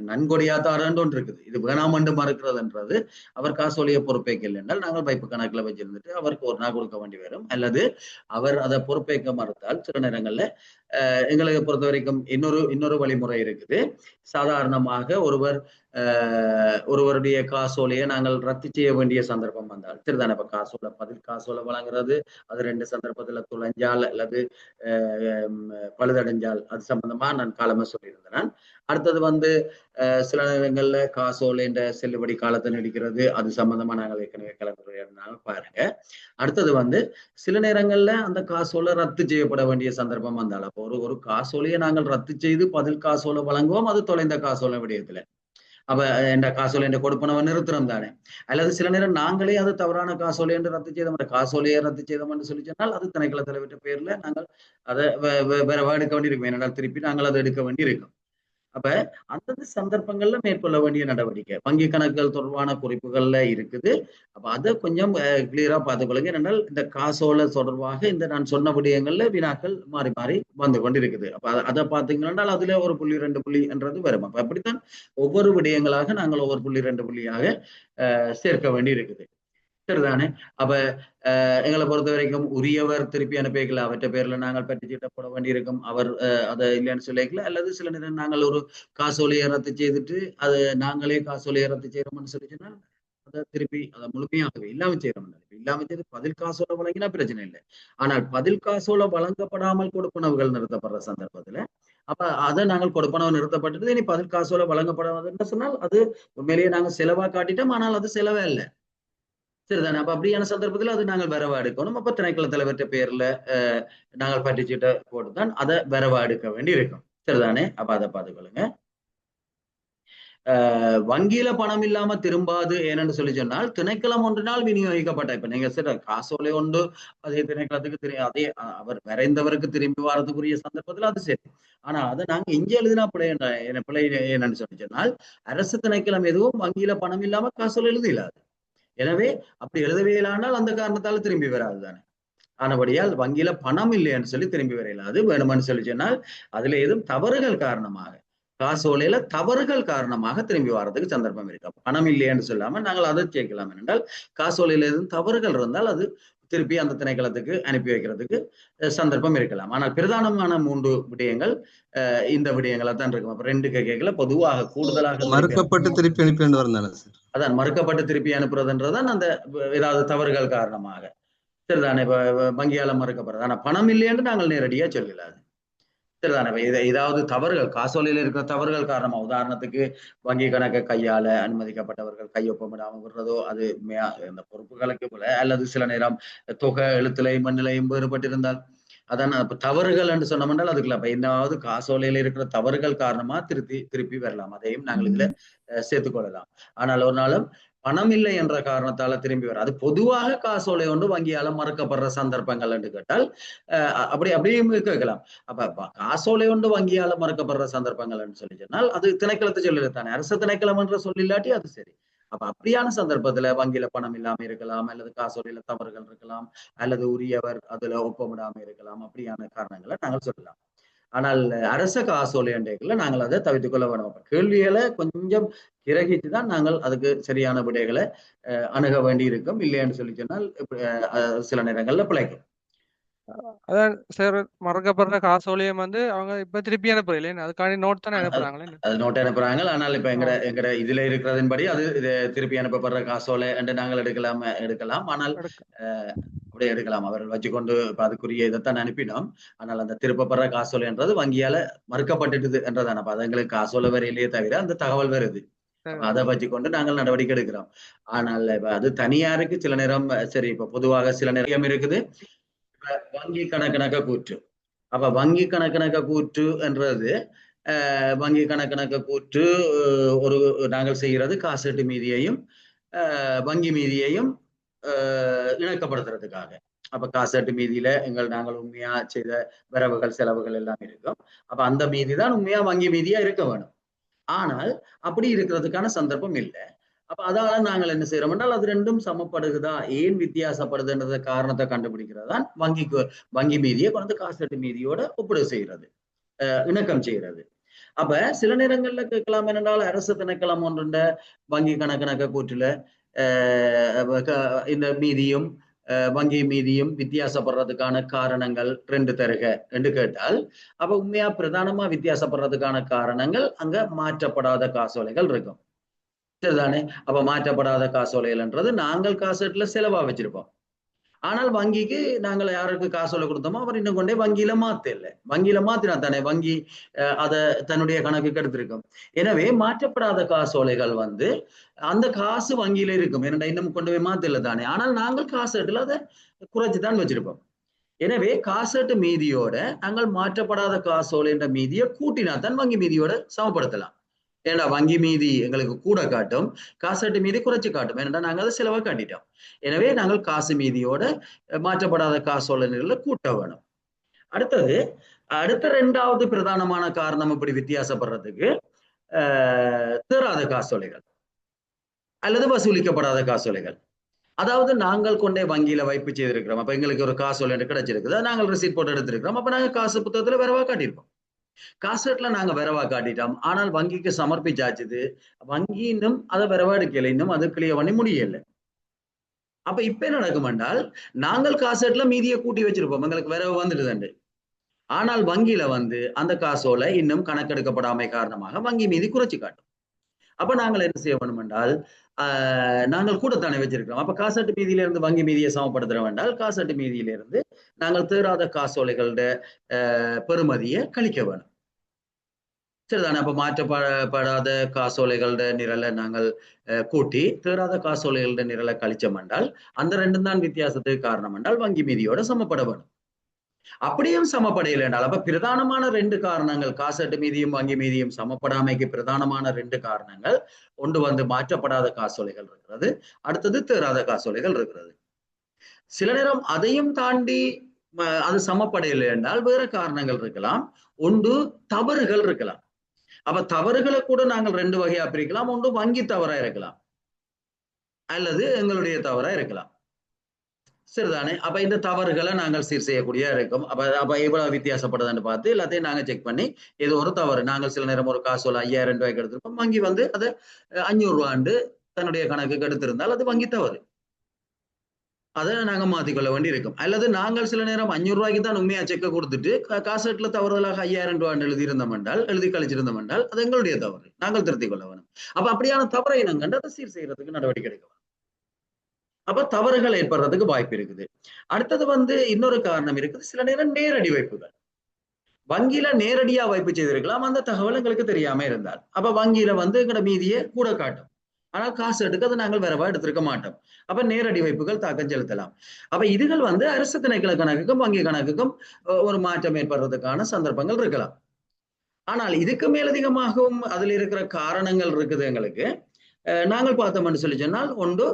நன்கொடையாத்தாரன்னு ஒன்று இருக்குது. இது வேணாமண்டு மறுக்கிறதுன்றது அவர் காசோலிய பொறுப்பேற்கல என்றால் நாங்கள் வைப்பு கணக்குல வச்சிருந்துட்டு அவருக்கு ஒரு நாள் கொடுக்க வேண்டி வரும். அல்லது அவர் அதை பொறுப்பேற்க மறுத்தால் சில நேரங்கள்ல எங்களுக்கு பொறுத்த வரைக்கும் இன்னொரு வழிமுறை இருக்குது. சாதாரணமாக ஒருவருடைய காசோலையை நாங்கள் ரத்து செய்ய வேண்டிய சந்தர்ப்பம் வந்தால் சரிதானே. இப்ப பதில் காசோலை வழங்குறது அது 2 சந்தர்ப்பத்துல துளைஞ்சால் அல்லது பழுதடைஞ்சால் அது சம்பந்தமா நான் காலமா சொல்லியிருந்தேன். அடுத்தது சில நேரங்கள்ல காசோலை என்ற செல்லுபடி காலத்தை நீடிக்கிறது, அது சம்பந்தமா நாங்கள் ஏற்கனவே கலந்துரையாடினாலும் பாருங்க. அடுத்தது சில நேரங்கள்ல அந்த காசோலை ரத்து செய்யப்பட வேண்டிய சந்தர்ப்பம் வந்தால் அப்போ ஒரு காசோலையை நாங்கள் ரத்து செய்து பதில் காசோலை வழங்குவோம், அது தொலைந்த காசோலை விடயத்துல. அப்ப என்ற காசோலை என்ற கொடுப்பனவை நிறுத்துறோம் தானே. அல்லது சில நேரம் நாங்களே அது தவறான காசோலை என்று ரத்து செய்தோம், காசோலையை ரத்து செய்தோம்னு சொல்லி சொன்னால் அது திணைக்கள தலைவர்கிட்ட பேர்ல நாங்கள் அதை வேற எடுக்க வேண்டியிருக்கும். ஏனென்றால் திருப்பி நாங்கள் அதை எடுக்க வேண்டி இருக்கும். அப்ப அந்தந்த சந்தர்ப்பங்கள்ல மேற்கொள்ள வேண்டிய நடவடிக்கை வங்கி கணக்குகள் தொடர்பான குறிப்புகள்ல இருக்குது. அப்ப அதை கொஞ்சம் கிளியரா பார்த்துக்கொள்ளுங்க. ஏனென்றால் இந்த காசோலை தொடர்பாக இந்த நான் சொன்ன விடயங்கள்ல வினாக்கள் மாறி மாறி வந்து கொண்டிருக்குது. அப்ப அதை பார்த்தீங்கன்னா அதுல 1 புள்ளி 2 புள்ளி என்றது வரும். அப்ப அப்படித்தான் ஒவ்வொரு விடயங்களாக நாங்கள் 1 புள்ளி 2 புள்ளியாக சேர்க்க வேண்டி இருக்குது. சரிதானே. அப்ப எங்களை பொறுத்த வரைக்கும் உரியவர் திருப்பி அனுப்பிக்கல, அவற்றை பேர்ல நாங்கள் பற்றி சீட்டை போட வேண்டியிருக்கும். அவர் அதை இல்லைன்னு சொல்லிக்கல. அல்லது சில நேரம் நாங்கள் ஒரு காசோலையை ரத்து செய்துட்டு அது நாங்களே காசோலையை ரத்து செய்யறோம்னு சொல்லி சொன்னால் அதை திருப்பி அதை முழுமையாகவே இல்லாம செய்யறோம். இல்லாம செய்து பதில் காசோலை வழங்கினா பிரச்சனை இல்லை. ஆனால் பதில் காசோலை வழங்கப்படாமல் கொடுப்பனவுகள் நிறுத்தப்படுற சந்தர்ப்பத்துல அப்ப அதை நாங்கள் கொடுப்பனவு நிறுத்தப்பட்டது இனி பதில் காசோலை வழங்கப்படாதுன்னு சொன்னால் அது உண்மையிலேயே நாங்கள் செலவா காட்டிட்டோம். ஆனால் அது செலவே இல்லை. சரிதானே. அப்ப அப்படியான சந்தர்ப்பத்தில் அது நாங்கள் வரவா எடுக்கணும். அப்ப திணைக்கள தலைவர்கிட்ட பேர்ல நாங்கள் பற்றிச்சீட்டை போட்டுதான் அதை வரவா எடுக்க வேண்டி இருக்கும். சரிதானே. அப்ப அதை பார்த்துக்கொள்ளுங்க. வங்கியில பணம் இல்லாம திரும்பாது ஏன்னு சொல்லி சொன்னால் திணைக்களம் ஒன்றினால் விநியோகிக்கப்பட்ட இப்ப நீங்க சொல்ற காசோலை ஒன்று அதே திணைக்களத்துக்கு அதே அவர் வரைந்தவருக்கு திரும்பி வரதுக்குரிய சந்தர்ப்பத்தில் அது சரி. ஆனா அதை நாங்க இங்க எழுதினா பிள்ளை என்னன்னு சொல்லி சொன்னால் அரசு திணைக்களம் எதுவும் வங்கியில பணம் இல்லாம காசோலை எழுதிடாது. எனவே அப்படி எழுதவே இல்லாமல் அந்த காரணத்தால திரும்பி வராது தானே. ஆனபடியால் வங்கியில பணம் இல்லைன்னு சொல்லி திரும்பி வரையலாது. வேணுமென்னு சொல்லி சொன்னால் அதுல ஏதும் தவறுகள் காரணமாக காசோலையில தவறுகள் காரணமாக திரும்பி வர்றதுக்கு சந்தர்ப்பம் இருக்கு. பணம் இல்லைன்னு சொல்லாம நாங்கள் அதை கேட்கலாம். என்றால் காசோலையில எதுவும் தவறுகள் இருந்தால் அது திருப்பி அந்த திணைக்களத்துக்கு அனுப்பி வைக்கிறதுக்கு சந்தர்ப்பம் இருக்கலாம். ஆனால் பிரதானமான 3 விடயங்கள் இந்த விடயங்களை தான் இருக்கும். அப்ப 2 கேட்கல பொதுவாக கூடுதலாக மறுக்கப்பட்டு திருப்பி அனுப்பி வரந்தானே சார். அதான் மறுக்கப்பட்டு திருப்பி அனுப்புறதுன்றதான் அந்த ஏதாவது தவறுகள் காரணமாக சரிதானே. இப்ப வங்கியால மறுக்கப்படுறது. ஆனா பணம் இல்லைன்னு நாங்கள் நேரடியா சொல்லலாது. சரிதானே. ஏதாவது தவறுகள் காசோலையில இருக்கிற தவறுகள் காரணமா உதாரணத்துக்கு வங்கி கணக்கை கையால அனுமதிக்கப்பட்டவர்கள் கையொப்பமிடாம விடுறதோ அது இந்த பொறுப்புகளுக்கு போல அல்லது சில நேரம் தொகை எழுத்துலையும் மண்ணிலையும் வேறுபட்டிருந்தால் அதான் இப்ப தவறுகள் என்று சொன்னோம்னால் அதுக்குள்ள இப்ப என்னாவது காசோலையில இருக்கிற தவறுகள் காரணமா திருப்பி வரலாம். அதையும் நாங்கள் இதுல சேர்த்துக்கொள்ளலாம். ஆனால் ஒரு நாளும் பணம் இல்லை என்ற காரணத்தால திரும்பி வர அது பொதுவாக காசோலை ஒன்று வங்கியால மறுக்கப்படுற சந்தர்ப்பங்கள் என்று கேட்டால் அப்படியும் கேட்கலாம். அப்ப காசோலை ஒன்று வங்கியால மறுக்கப்படுற சந்தர்ப்பங்கள் என்று சொல்லி சொன்னால் அது திணைக்களத்தை சொல்லித்தானே. அரசு திணைக்களம் என்ற சொல்லில்லாட்டி அது சரி. அப்ப அப்படியான சந்தர்ப்பத்துல வங்கியில பணம் இல்லாம இருக்கலாம் அல்லது காசோலையில தவறுகள் இருக்கலாம் அல்லது உரியவர் அதுல ஒப்பமிடாம இருக்கலாம். அப்படியான காரணங்களை நாங்கள் சொல்லலாம். ஆனால் அரச காசோலை அண்டைகள்ல நாங்கள் அதை தவிர்த்துக் கொள்ள வேணும். கேள்விகளை கொஞ்சம் கிரகிச்சுதான் நாங்கள் அதுக்கு சரியான விடைகளை அணுக வேண்டி இருக்கும். இல்லைன்னு சொல்லி சொன்னால் சில நேரங்கள்ல பிழைக்கும். அதான் சார் மறக்கப்படுற காசோலையும் அவங்க இப்ப திருப்பி அனுப்புறது இல்லையா? அதுக்காண்டி நோட் தானே அனுப்புறாங்களே. அது நோட் அனுப்புறாங்க. ஆனால் இப்ப எங்கட இதுல இருக்கிறதின்படி அது திருப்பி அனுப்பப்படுற காசோலை என்று நாங்கள் எடுக்கலாம். ஆனால் அப்படியே எடுக்கலாம். அவர்கள் வச்சுக்கொண்டு இப்ப அதுக்குரிய இதைத்தான் அனுப்பினோம். ஆனால் அந்த திருப்பப்படுற காசோலை என்றது வங்கியால மறுக்கப்பட்டுட்டுது என்றதான. அப்ப அது எங்களுக்கு காசோலை வரையிலேயே தவிர அந்த தகவல் வருது. அதை வச்சுக்கொண்டு நாங்கள் நடவடிக்கை எடுக்கிறோம். ஆனால் இப்ப அது தனியாருக்கு சில நேரம் சரி. இப்ப பொதுவாக சில நேரம் இருக்குது வங்கி கணக்கணக்க கூற்று. அப்ப வங்கி கணக்கணக்க கூற்று என்றது வங்கி கணக்கணக்க கூற்று ஒரு நாங்கள் செய்கிறது காசீட்டு மீதியையும் வங்கி மீதியையும் இணக்கப்படுத்துறதுக்காக. அப்ப காசீட்டு மீதியில நாங்கள் உண்மையா செய்த வரவுகள் செலவுகள் எல்லாம் இருக்கும். அப்ப அந்த மீதி தான் உண்மையா வங்கி மீதியா இருக்க வேணும். ஆனால் அப்படி இருக்கிறதுக்கான சந்தர்ப்பம் இல்லை. அப்ப அதால நாங்கள் என்ன செய்யறோம் என்றால் அது ரெண்டும் சமப்படுகுதா ஏன் வித்தியாசப்படுதுன்றத காரணத்தை கண்டுபிடிக்கிறதான் வங்கி மீதியை கொண்டு காசீட்டு மீதியோட ஒப்பிடு செய்யறது இணக்கம் செய்யறது. அப்ப சில நேரங்கள்ல கேட்கலாம் என்றால் அரசு திணைக்களம் ஒன்றுண்ட வங்கி கணக்கணக்க கூற்றுல இந்த மீதியும் வங்கி மீதியும் வித்தியாசப்படுறதுக்கான காரணங்கள் 2 தருக என்று கேட்டால் அப்ப உண்மையா பிரதானமா வித்தியாசப்படுறதுக்கான காரணங்கள் அங்க மாற்றப்படாத காசோலைகள் இருக்கும். சரிதானே. அப்ப மாற்றப்படாத காசோலைகள்ன்றது நாங்கள் காசீட்டுல செலவா வச்சிருப்போம். ஆனால் வங்கிக்கு நாங்கள் யாருக்கு காசோலை கொடுத்தோமோ அவர் இன்னும் கொண்டே வங்கியில மாத்த இல்லை. வங்கியில மாத்தினா தானே வங்கி அதை தன்னுடைய கணக்குக்கு எடுத்திருக்கும். எனவே மாற்றப்படாத காசோலைகள் அந்த காசு வங்கியில இருக்கும். ஏன்னா இன்னும் கொண்டு போய் மாத்த இல்லை தானே. ஆனால் நாங்கள் காசீட்டுல அதை குறைச்சுதான் வச்சிருப்போம். எனவே காசீட்டு மீதியோட நாங்கள் மாற்றப்படாத காசோலை என்ற மீதியை கூட்டினா தான் வங்கி மீதியோட சமப்படுத்தலாம். ஏன்னா வங்கி மீதி எங்களுக்கு கூட காட்டும், காசீட்டு மீதி குறைச்சு காட்டும். ஏன்னா நாங்கள் அதை செலவை காட்டிட்டோம். எனவே நாங்கள் காசு மீதியோட மாற்றப்படாத காசோலைகளை கூட்ட வேணும். அடுத்த 2வது பிரதானமான காரணம் இப்படி வித்தியாசப்படுறதுக்கு தேராத காசோலைகள் அல்லது வசூலிக்கப்படாத காசோலைகள். அதாவது நாங்கள் கொண்டே வங்கியில வைப்பு செய்திருக்கிறோம். அப்ப எங்களுக்கு ஒரு காசோலை கிடைச்சிருக்குது, நாங்கள் ரிசீட் போட்டு எடுத்திருக்கிறோம். அப்ப நாங்க காசு புத்தகத்துல வரவா காட்டியிருப்போம். காசீட்டுல நாங்க வரவா காட்டிட்டோம். ஆனால் வங்கிக்கு சமர்ப்பிச்சாச்சுது, வங்கி இன்னும் அதை வரவா எடுக்கல, இன்னும் அது கிளியர் பண்ணி முடியல. அப்ப இப்ப என்ன நடக்கும் என்றால் நாங்கள் காசீட்டுல மீதியை கூட்டி வச்சிருப்போம், எங்களுக்கு வரவு வந்துடுது. ஆனால் வங்கியில அந்த காசோலை இன்னும் கணக்கெடுக்கப்படாமை காரணமாக வங்கி மீதி குறைச்சு காட்டும். அப்ப நாங்கள் என்ன செய்ய வேணும் என்றால் நாங்கள் கூடத்தானே வச்சிருக்கிறோம். அப்ப காசீட்டு மீதியிலிருந்து வங்கி மீதியை சமப்படுத்துறோம் என்றால் காசீட்டு மீதியிலிருந்து நாங்கள் தேராத காசோலைகளோட பெறுமதியை கழிக்க வேணும். சரிதானே. அப்ப மாற்றப்படாத காசோலைகளோட நிரலை நாங்கள் கூட்டி தேராத காசோலைகளோட நிரலை கழிச்சோம் என்றால் அந்த ரெண்டும் தான் வித்தியாசத்துக்கு காரணம் என்றால் வங்கி மீதியோட சமப்பட வேணும். அப்படியும் சமப்படையில் என்றால் அப்ப பிரதானமான ரெண்டு காரணங்கள், காசட்டு மீதியும் வங்கி மீதியும் சமப்படாமைக்கு பிரதானமான ரெண்டு காரணங்கள், ஒன்று வந்து மாற்றப்படாத காசோலைகள் இருக்கிறது, அடுத்தது தேராத காசோலைகள் இருக்கிறது. சில நேரம் அதையும் தாண்டி அது சமப்படையில் என்றால் வேற காரணங்கள் இருக்கலாம். ஒன்று தவறுகள் இருக்கலாம். அப்ப தவறுகளை கூட நாங்கள் ரெண்டு வகையா பிரிக்கலாம். ஒன்று வங்கி தவறா இருக்கலாம், அல்லது எங்களுடைய தவறா இருக்கலாம். சரிதானே. அப்ப இந்த தவறுகளை நாங்கள் சீர் செய்யக்கூடிய இருக்கும். அப்ப எவ்வளவு வித்தியாசப்படுதுன்னு பார்த்து எல்லாத்தையும் நாங்க செக் பண்ணி ஏதோ ஒரு தவறு, நாங்கள் சில நேரம் ஒரு காசோல 5000 ரூபாய்க்கு எடுத்திருப்போம், வங்கி வந்து அதை 500 ரூபாண்டு தன்னுடைய கணக்குக்கு எடுத்திருந்தால் அது வங்கி தவறு, அதை நாங்க மாத்திக்கொள்ள வேண்டி இருக்கும். அல்லது நாங்கள் சில நேரம் 500 ரூபாய்க்கு தான் உண்மையா செக்க கொடுத்துட்டு காசட்டுல தவறுதலாக 5000 ரூபாய் எழுதியிருந்தோம் என்றால், எழுதி கழிச்சிருந்தோம் என்றால் அது எங்களுடைய தவறு, நாங்கள் திருத்திக் கொள்ள வேணும். அப்ப அப்படியான தவறை நாங்கள் கண்டு அதை சீர் செய்யறதுக்கு நடவடிக்கை எடுக்கலாம். அப்ப தவறுகள் ஏற்படுறதுக்கு வாய்ப்பு இருக்குது. அடுத்தது வந்து இன்னொரு காரணம் இருக்குது, சில நேரம் நேரடி வைப்புகள். வங்கியில நேரடியா வைப்பு செய்திருக்கலாம், அந்த தகவல் எங்களுக்கு தெரியாம இருந்தால். அப்ப வங்கியில வந்து எங்கட மீதியை கூட காட்டும், ஆனால் காசு எடுக்க அதை நாங்கள் வரவா எடுத்திருக்க மாட்டோம். அப்ப நேரடி வைப்புகள் தாக்கம் செலுத்தலாம். அப்ப இதுகள் வந்து அரசு திணைக்கள கணக்குக்கும் வங்கி கணக்குக்கும் ஒரு மாற்றம் ஏற்படுறதுக்கான சந்தர்ப்பங்கள் இருக்கலாம். ஆனால் இதுக்கு மேலதிகமாகவும் அதுல இருக்கிற காரணங்கள் இருக்குது எங்களுக்கு. நாங்கள் பார்த்தோம்னு சொல்லி சொன்னால், ஒன்று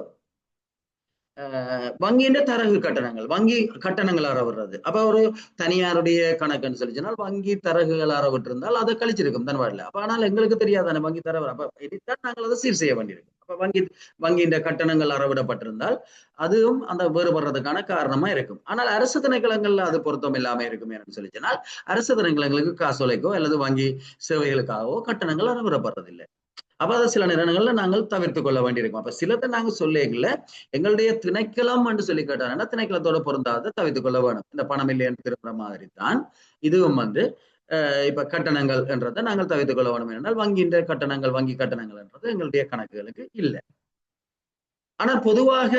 வங்கியின் தரகு கட்டணங்கள், வங்கி கட்டணங்கள் அறவிடுறது. அப்ப ஒரு தனியாருடைய கணக்குன்னு சொல்லி சொன்னால் வங்கி தரகுகள் அறவிட்டு இருந்தால் அதை கழிச்சிருக்கும் தன்வாடில. அப்ப ஆனால் எங்களுக்கு தெரியாதானே வங்கி தரவு. அப்ப இதைத்தான் நாங்கள் அதை சீர் செய்ய வேண்டியிருக்கும். அப்ப வங்கியின் கட்டணங்கள் அறவிடப்பட்டிருந்தால் அதுவும் அந்த வேறுபடுறதுக்கான காரணமா இருக்கும். ஆனால் அரசு திணைக்களங்கள்ல அது பொருத்தம் இல்லாம இருக்கும் என்று சொல்லி சொன்னால், அரசு திணைக்களங்களுக்கு காசோலைக்கோ அல்லது வங்கி சேவைகளுக்காகவோ கட்டணங்கள் அறவிடப்படுறதில்லை. அப்ப அதை சில நேரங்கள்ல நாங்கள் தவிர்த்து கொள்ள வேண்டியிருக்கும். அப்ப சிலதை நாங்கள் சொல்லிக்கல, எங்களுடைய திணைக்களம் என்று சொல்லி கேட்டாங்கன்னா திணைக்களத்தோட பொருந்தாத தவிர்த்து கொள்ள வேணும். இந்த பணம் இல்லைன்னு திரும்புற மாதிரி தான் இதுவும் வந்து இப்ப கட்டணங்கள் என்றதை நாங்கள் தவிர்த்துக் கொள்ள வேணும். என்றால் வங்கியின் கட்டணங்கள், வங்கி கட்டணங்கள் என்றது எங்களுடைய கணக்குகளுக்கு இல்லை. ஆனால் பொதுவாக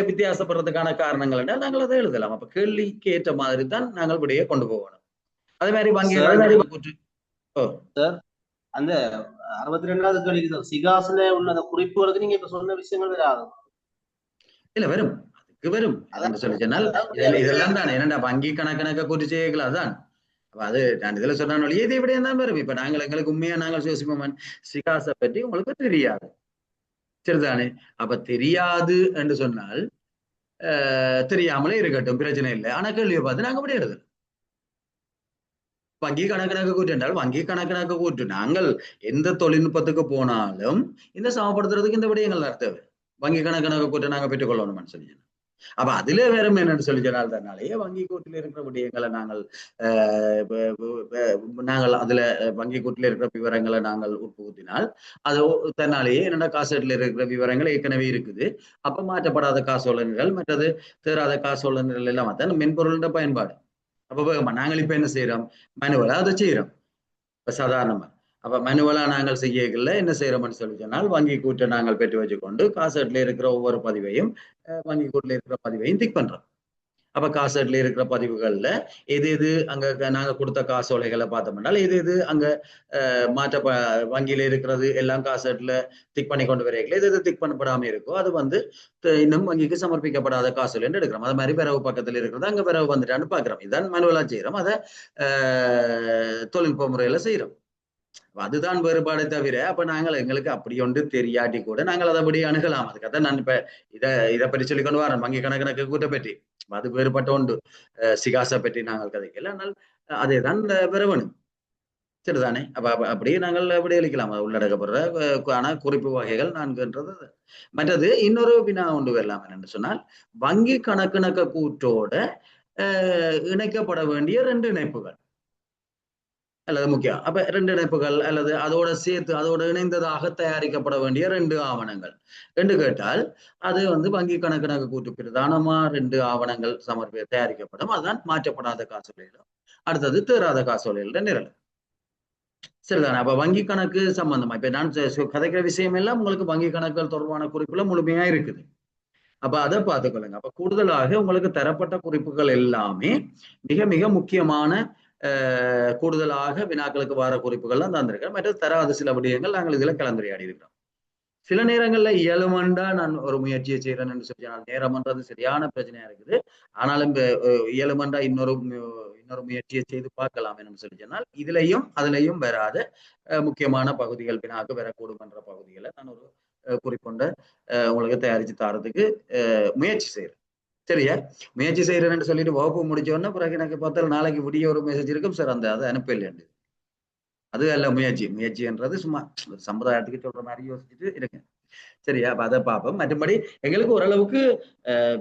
வித்தியாசப்படுறதுக்கான காரணங்கள் என்றால் நாங்கள் அதை எழுதலாம். அப்ப கேள்விக்கு ஏற்ற மாதிரி தான் நாங்கள் விடையை கொண்டு போகணும். அதே மாதிரி வங்கி அந்த 62வது கேள்விக்கு சிகாசுல உள்ள அந்த குறிப்புகளுக்கு நீங்க இப்ப சொன்ன விஷயங்கள் வராது இல்ல, வரும், அதுக்கு வரும். அதான் சொல்லி சொன்னால் இதெல்லாம் தானே என்னடா வங்கி கணக்கணக்க குறிச்சு செய்யலாம் தான். அப்ப அது நான் இதுல சொன்ன இதை விட தான் வரும். இப்ப நாங்கள் எங்களுக்கு உண்மையா நாங்கள் யோசிப்போம், சிகாசை பற்றி உங்களுக்கு தெரியாது, சரிதானே. அப்ப தெரியாது என்று சொன்னால் தெரியாமலே இருக்கட்டும், பிரச்சனை இல்லை. ஆனா கேள்வியை பார்த்து நாங்க விட எழுதலாம். வங்கி கணக்கணக்கு கூட்டு என்றால் வங்கி கணக்கணக்கு கூட்டு நாங்கள் எந்த தொழில்நுட்பத்துக்கு போனாலும் இந்த சமப்படுத்துறதுக்கு இந்த விடயங்கள் தேவை. வங்கி கணக்கணக்கு கூட்டு நாங்க பெற்றுக்கொள்ளணும்னு சொல்லி, அப்ப அதுல வேற என்னன்னு சொல்லி சொன்னால் தன்னாலேயே வங்கி கூட்டில் இருக்கிற விடயங்களை நாங்கள் அதுல வங்கி கூட்டில் இருக்கிற விவரங்களை நாங்கள் உட்புகுத்தினால் அது தன்னாலேயே என்னென்ன காசோலையில் இருக்கிற விவரங்கள் ஏற்கனவே இருக்குது. அப்ப மாற்றப்படாத காசோலைகள், மற்றது தேராத காசோலைகள் எல்லாம் தான் மென்பொருளின் பயன்பாடு. அப்ப நாங்கள் இப்ப என்ன செய்யறோம், மனுவலா அதை செய்யறோம் இப்ப சாதாரணமா. அப்ப மனுவலா நாங்கள் செய்யல என்ன செய்யறோம்னு சொல்லி சொன்னால், வங்கி கூட்டை நாங்கள் பெற்று வச்சுக்கொண்டு காசட்ல இருக்கிற ஒவ்வொரு பதிவையும் வங்கி கூட்டில் இருக்கிற பதிவையும் திக் பண்றோம். அப்ப காசட்ல இருக்கிற பதிவுகள்ல எது எது அங்க நாங்க கொடுத்த காசோலைகளை பார்த்தோம்னால் எது எது அங்க வங்கியில இருக்கிறது எல்லாம் காசட்ல திக் பண்ணி கொண்டு வரையில எது எது திக் பண்ணப்படாம இருக்கோ அது வந்து இன்னும் வங்கிக்கு சமர்ப்பிக்கப்படாத காசோலைன்னு எடுக்கிறோம். அது மாதிரி விரவு பக்கத்துல இருக்கிறது அங்க விரவு வந்துட்டான்னு பாக்குறோம். இதான் மனுவலா செய்யறோம், அதை தொழில்நுட்ப முறையில செய்யறோம். அதுதான் வேறுபாடு தவிர அப்ப நாங்கள் எங்களுக்கு அப்படி ஒன்று தெரியாட்டி கூட நாங்கள் அதைப்படி அணுகலாம். அதுக்காக நான் இப்ப இதை பற்றி சொல்லி கொண்டு வரேன், வங்கி கணக்கு கூட்ட பற்றி. அது வேறுபட்ட ஒன்று, சிகாசை பற்றி நாங்கள் கதைக்கல, ஆனால் அதே தான் வரவணும், சரிதானே. அப்ப அப்படியே நாங்கள் அப்படி அளிக்கலாம். உள்ளடக்கப்படுற ஆனா குறிப்பு வகைகள் 4ன்றது. மற்றது இன்னொரு வினா ஒன்று வரலாம் என்று சொன்னால், வங்கி கணக்கு கூட்டோட இணைக்கப்பட வேண்டிய 2 இணைப்புகள் அல்லது முக்கியம். அப்ப 2 இணைப்புகள் அல்லது அதோட சேர்த்து அதோட இணைந்ததாக தயாரிக்கப்பட வேண்டிய 2 ஆவணங்கள் என்று கேட்டால், அது வந்து வங்கி கணக்கு கூட்டு பிரதானமா 2 ஆவணங்கள் தயாரிக்கப்படும். அதுதான் மாற்றப்படாத காசோலையிலும் அடுத்தது தேராத காசோலையில நிரல், சரிதானே. அப்ப வங்கி கணக்கு சம்பந்தமா இப்ப நான் கதைக்கிற விஷயம் எல்லாம் உங்களுக்கு வங்கி கணக்குகள் தொடர்பான குறிப்புல முழுமையா இருக்குது. அப்ப அதை பார்த்துக்கொள்ளுங்க. அப்ப கூடுதலாக உங்களுக்கு தரப்பட்ட குறிப்புகள் எல்லாமே மிக மிக முக்கியமான கூடுதலாக வினாக்களுக்கு வர குறிப்புகள்லாம் தந்திருக்கிறேன். மற்றது தராத சில விடயங்கள் நாங்கள் இதுல கலந்துரையாடி இருக்கிறோம். சில நேரங்கள்ல இயலுமண்டா நான் ஒரு முயற்சியை செய்யறேன்னு சொல்லி நேரம்ன்றது சரியான பிரச்சனையா இருக்குது. ஆனாலும் இயலுமண்டா இன்னொரு முயற்சியை செய்து பார்க்கலாம் என்று சொல்லி சொன்னால் இதுலயும் அதுலயும் வராத முக்கியமான பகுதிகள் வினாக்கு வரக்கூடும் என்ற பகுதிகளை நான் ஒரு குறிக்கொண்ட உங்களுக்கு தயாரிச்சு தரதுக்கு முயற்சி செய்யறேன். சரியா? முயற்சி செய்யறேன்னு சொல்லிட்டு வகுப்பு முடிச்சோன்னா பிறகு எனக்கு பார்த்தால் நாளைக்கு விடிய ஒரு மெசேஜ் இருக்கும் சார், அந்த அதை அனுப்பலைண்டு. அது அல்ல முயற்சின்றது சும்மா சம்பிரதாயத்துக்கு சொல்ற மாதிரி யோசிச்சுட்டு இருக்கு. சரியா? அப்ப அதை பார்ப்போம். மற்றபடி எங்களுக்கு ஓரளவுக்கு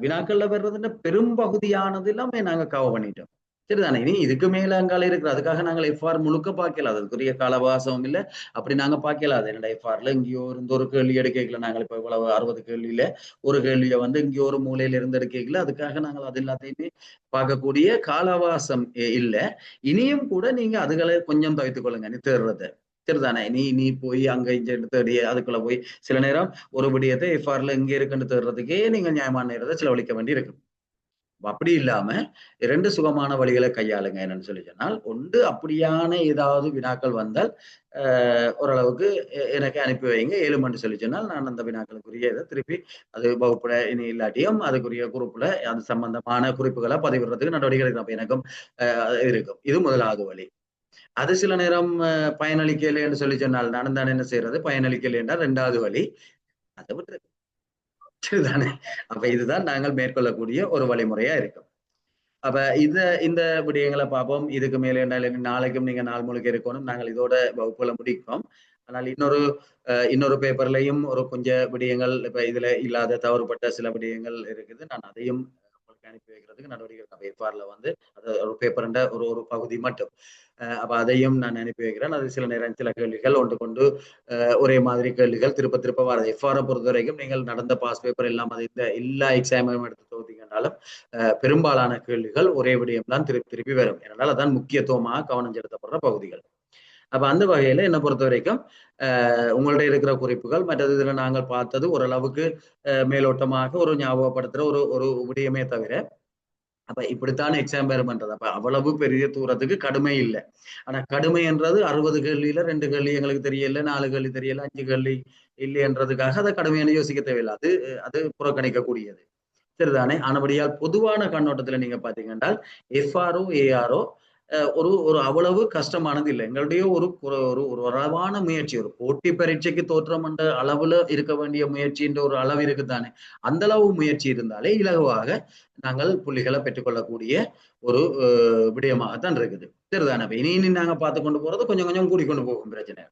வினாக்கள்ல வர்றதுன்ற பெரும் பகுதியானது எல்லாமே நாங்க கவர் பண்ணிட்டோம். சரிதானே? இனி இதுக்கு மேல அங்கால இருக்கிற அதுக்காக நாங்கள் எஃப்ஆர் முழுக்க பார்க்கல, அதுக்குரிய காலவாசமும் இல்லை, அப்படி நாங்க பார்க்கல. அது என்னோட எஃப்ஆர்ல இங்கேயோ இருந்து ஒரு கேள்வி எடுக்கல. நாங்கள் இப்ப இவ்வளவு 60 கேள்வியில ஒரு கேள்வியை இங்கேயோ ஒரு மூலையில இருந்து எடுக்கல. அதுக்காக நாங்கள் அது எல்லாத்தையுமே பார்க்கக்கூடிய காலவாசம் இல்லை. இனியும் கூட நீங்க அதுகளை கொஞ்சம் தவித்துக் கொள்ளுங்க நீ தேடுறத. சரிதானே? நீ போய் அங்க இங்க தேடி அதுக்குள்ள போய் சில நேரம் ஒரு விடயத்தை எஃப்ஆர்ல இங்க இருக்குன்னு தேடுறதுக்கே நீங்க நியாயமான நேரத்தை செலவழிக்க வேண்டி இருக்கு. அப்படி இல்லாம 2 சுகமான வழிகளை கையாளுங்க. என்னன்னு சொல்லி சொன்னால், ஒன்று அப்படியான ஏதாவது வினாக்கள் வந்தால் ஓரளவுக்கு எனக்கு அனுப்பி வைங்க. 7 சொல்லி சொன்னால் நான் அந்த வினாக்களுக்குரிய இதை திருப்பி அது வகுப்புல இனி இல்லாட்டியும் அதுக்குரிய குரூப்ல அது சம்பந்தமான குறிப்புகளை பதிவிடுறதுக்கு நடவடிக்கை எடுக்கணும். எனக்கும் இருக்கும். இது முதலாவது வழி. அது சில நேரம் பயனளிக்கலைன்னு சொல்லி சொன்னால் நானும் தானே என்ன செய்யறது, பயனளிக்கலைன்னா 2வது வழி, அதை விட்டு சரிதானே? அப்ப இதுதான் நாங்கள் மேற்கொள்ளக்கூடிய ஒரு வழிமுறையா இருக்கும். அப்ப இந்த விடயங்களை பார்ப்போம். இதுக்கு மேலே நாளைக்கும் நீங்க நாள் முழுக்க இருக்கணும். நாங்கள் இதோட வகுப்புகளை முடிப்போம். ஆனால் இன்னொரு பேப்பர்லயும் ஒரு கொஞ்சம் விடயங்கள் இப்ப இதுல இல்லாத தவறுபட்ட சில விடயங்கள் இருக்குது. நான் அதையும் உங்களுக்கு அனுப்பி வைக்கிறதுக்கு நடவடிக்கை பேப்பர்ல அது ஒரு பேப்பர்ன்ற ஒரு பகுதி மட்டும். அப்ப அதையும் நான் அனுப்பி வைக்கிறேன். அது சில நேரம் சில கேள்விகள் ஒன்று கொண்டு ஒரே மாதிரி கேள்விகள் திருப்ப வரது. எஃப்ஆரை பொறுத்த வரைக்கும் நீங்கள் நடந்த பாஸ் பேப்பர் எல்லாம் அது இந்த எல்லா எக்ஸாமையும் எடுத்து தோத்தீங்கன்னாலும் பெரும்பாலான கேள்விகள் ஒரே விடயம் தான் திருப்பி வரும். ஏனென்றால் அதான் முக்கியத்துவமாக கவனம் செலுத்தப்படுற பகுதிகள். அப்ப அந்த வகையில என்னை பொறுத்த வரைக்கும் உங்கள்ட்ட இருக்கிற குறிப்புகள் மற்றது இதுல நாங்கள் பார்த்தது ஓரளவுக்கு மேலோட்டமாக ஒரு ஞாபகப்படுத்துற ஒரு விடயமே தவிர, அப்ப இப்படித்தான் எக்ஸாம் பெறும்ன்றது. அப்ப அவ்வளவு பெரிய தூரத்துக்கு கடுமை இல்லை. ஆனா கடுமை என்றது 60 கேள்வியில 2 கேள்வி எங்களுக்கு தெரியல, 4 கேள்வி தெரியல, 5 கேள்வி இல்லைன்றதுக்காக அதை கடுமையான யோசிக்க தேவையில்லை. அது புறக்கணிக்கக்கூடியது. சரிதானே? ஆனபடியால் பொதுவான கண்ணோட்டத்துல நீங்க பாத்தீங்கன்னா எஃப்ஆரோ ஏஆரோ ஒரு அவ்வளவு கஷ்டமானது இல்லை. எங்களுடைய ஒரு அளவான முயற்சி, ஒரு போட்டி பரீட்சைக்கு தோற்றம் என்ற அளவுல இருக்க வேண்டிய முயற்சின்ற ஒரு அளவு இருக்குதானே, அந்த அளவு முயற்சி இருந்தாலே இலகுவாக நாங்கள் புள்ளிகளை பெற்றுக்கொள்ளக்கூடிய ஒரு விடயமாகத்தான் இருக்குது. சரிதானே? இனி நாங்க பார்த்து கொண்டு போறது கொஞ்சம் கொஞ்சம் கூடிக்கொண்டு போகும் பிரச்சனை.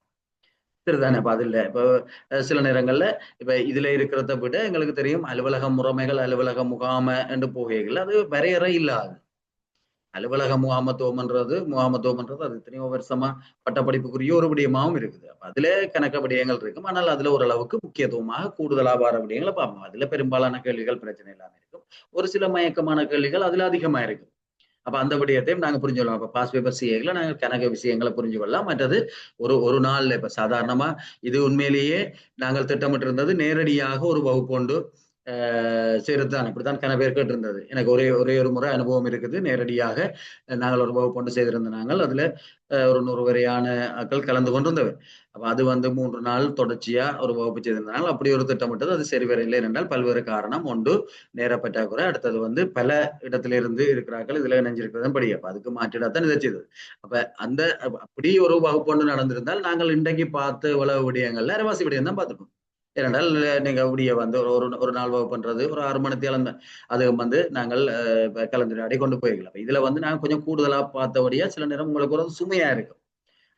சரிதானே? இப்ப அது இல்லை. இப்போ சில நேரங்கள்ல இப்ப இதுல இருக்கிறத விட எங்களுக்கு தெரியும் அலுவலக முறைமைகள், அலுவலக முகாம என்று போகைகள் அது வரையறை இல்லாது. அலுவலக முகாமத்துவம்ன்றது அது எத்தனையோ வருஷமா பட்டப்படிப்புக்குரிய ஒரு விடயமாவும் இருக்குது. அப்ப அதுல கணக்க விடயங்கள் இருக்கும். ஆனால் அதுல ஓரளவுக்கு முக்கியத்துவமாக கூடுதலா வர விடயங்களை பார்ப்போம். அதுல பெரும்பாலான கேள்விகள் பிரச்சனை இல்லாம இருக்கும். ஒரு சில மயக்கமான கேள்விகள் அதுல அதிகமா இருக்கும். அப்ப அந்த விடயத்தையும் நாங்க புரிஞ்சுக்கலாம். அப்ப பாஸ் பேப்பர் சிஏல நாங்க கணக்க விஷயங்களை புரிஞ்சு கொள்ளலாம். மற்றது ஒரு நாள்ல இப்ப சாதாரணமா இது உண்மையிலேயே நாங்கள் திட்டமிட்டு இருந்தது நேரடியாக ஒரு வகுப்பு செய்யறதுதான். இப்படித்தான் கன பேர் கேட்டு இருந்தது. எனக்கு ஒரே ஒரு முறை அனுபவம் இருக்குது. நேரடியாக நாங்கள் ஒரு வகுப்பு செய்திருந்த நாங்கள் அதுல ஒரு 100 வரையான ஆட்கள் கலந்து கொண்டிருந்தவர். அப்ப அது 3 நாள் தொடர்ச்சியா ஒரு வகுப்பு செய்திருந்தனால அப்படி ஒரு திட்டமிட்டது. அது சரி வரையில்லை என்றால் பல்வேறு காரணம். ஒன்று நேர பற்றாக்குறை, அடுத்தது பல இடத்துல இருந்து இருக்கிறார்கள் இதுல இணைஞ்சிருக்கிறதும் படி. அப்ப அதுக்கு மாற்றிடத்தான் இதை செய்தது. அப்ப அப்படி ஒரு வகுப்பு நடந்திருந்தால் நாங்கள் இன்றைக்கு பார்த்த உலக விடயங்கள்ல அரைவாசி விடயம் தான் பார்த்துப்போம். ஏனென்றால் நீங்க அப்படியே ஒரு நாள் வகுப்புன்றது ஒரு 6 மணி நேரம் அது நாங்கள் கலந்துரையாடி கொண்டு போய்க்கலாம். இதுல நாங்க கொஞ்சம் கூடுதலா பார்த்தபடியா சில நேரம் உங்களுக்கு ஒரு சுமையா இருக்கும்.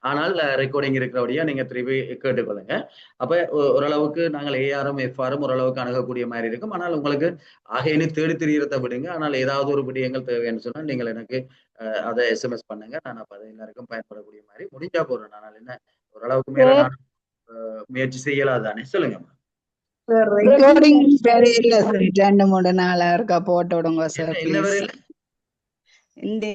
ஆனால் ரெக்கார்டிங் இருக்கிறபடியா நீங்க திருப்பி கேட்டுக்கொள்ளுங்க. அப்ப ஓரளவுக்கு நாங்கள் ஏஆரும் எஃப்ஆரும் ஓரளவுக்கு அணுகக்கூடிய மாதிரி இருக்கும். ஆனால் உங்களுக்கு ஆகையினு தேடி திரியறதை விடுங்க. ஆனால் ஏதாவது ஒரு விடயங்கள் தேவைன்னு சொன்னால் நீங்கள் எனக்கு அதை எஸ்எம்எஸ் பண்ணுங்க. நான் அப்ப அதை எல்லாருக்கும் பயன்படக்கூடிய மாதிரி முடிஞ்சா போறேன். ஆனால் என்ன ஓரளவுக்கு மேல நான் முயற்சி செய்யலாதானே? சொல்லுங்க. ரெக்கார்டிங் இல்ல சார். 2-3 நாளா இருக்கா போட்டு விடுங்க சார். என்ன வரையில இந்த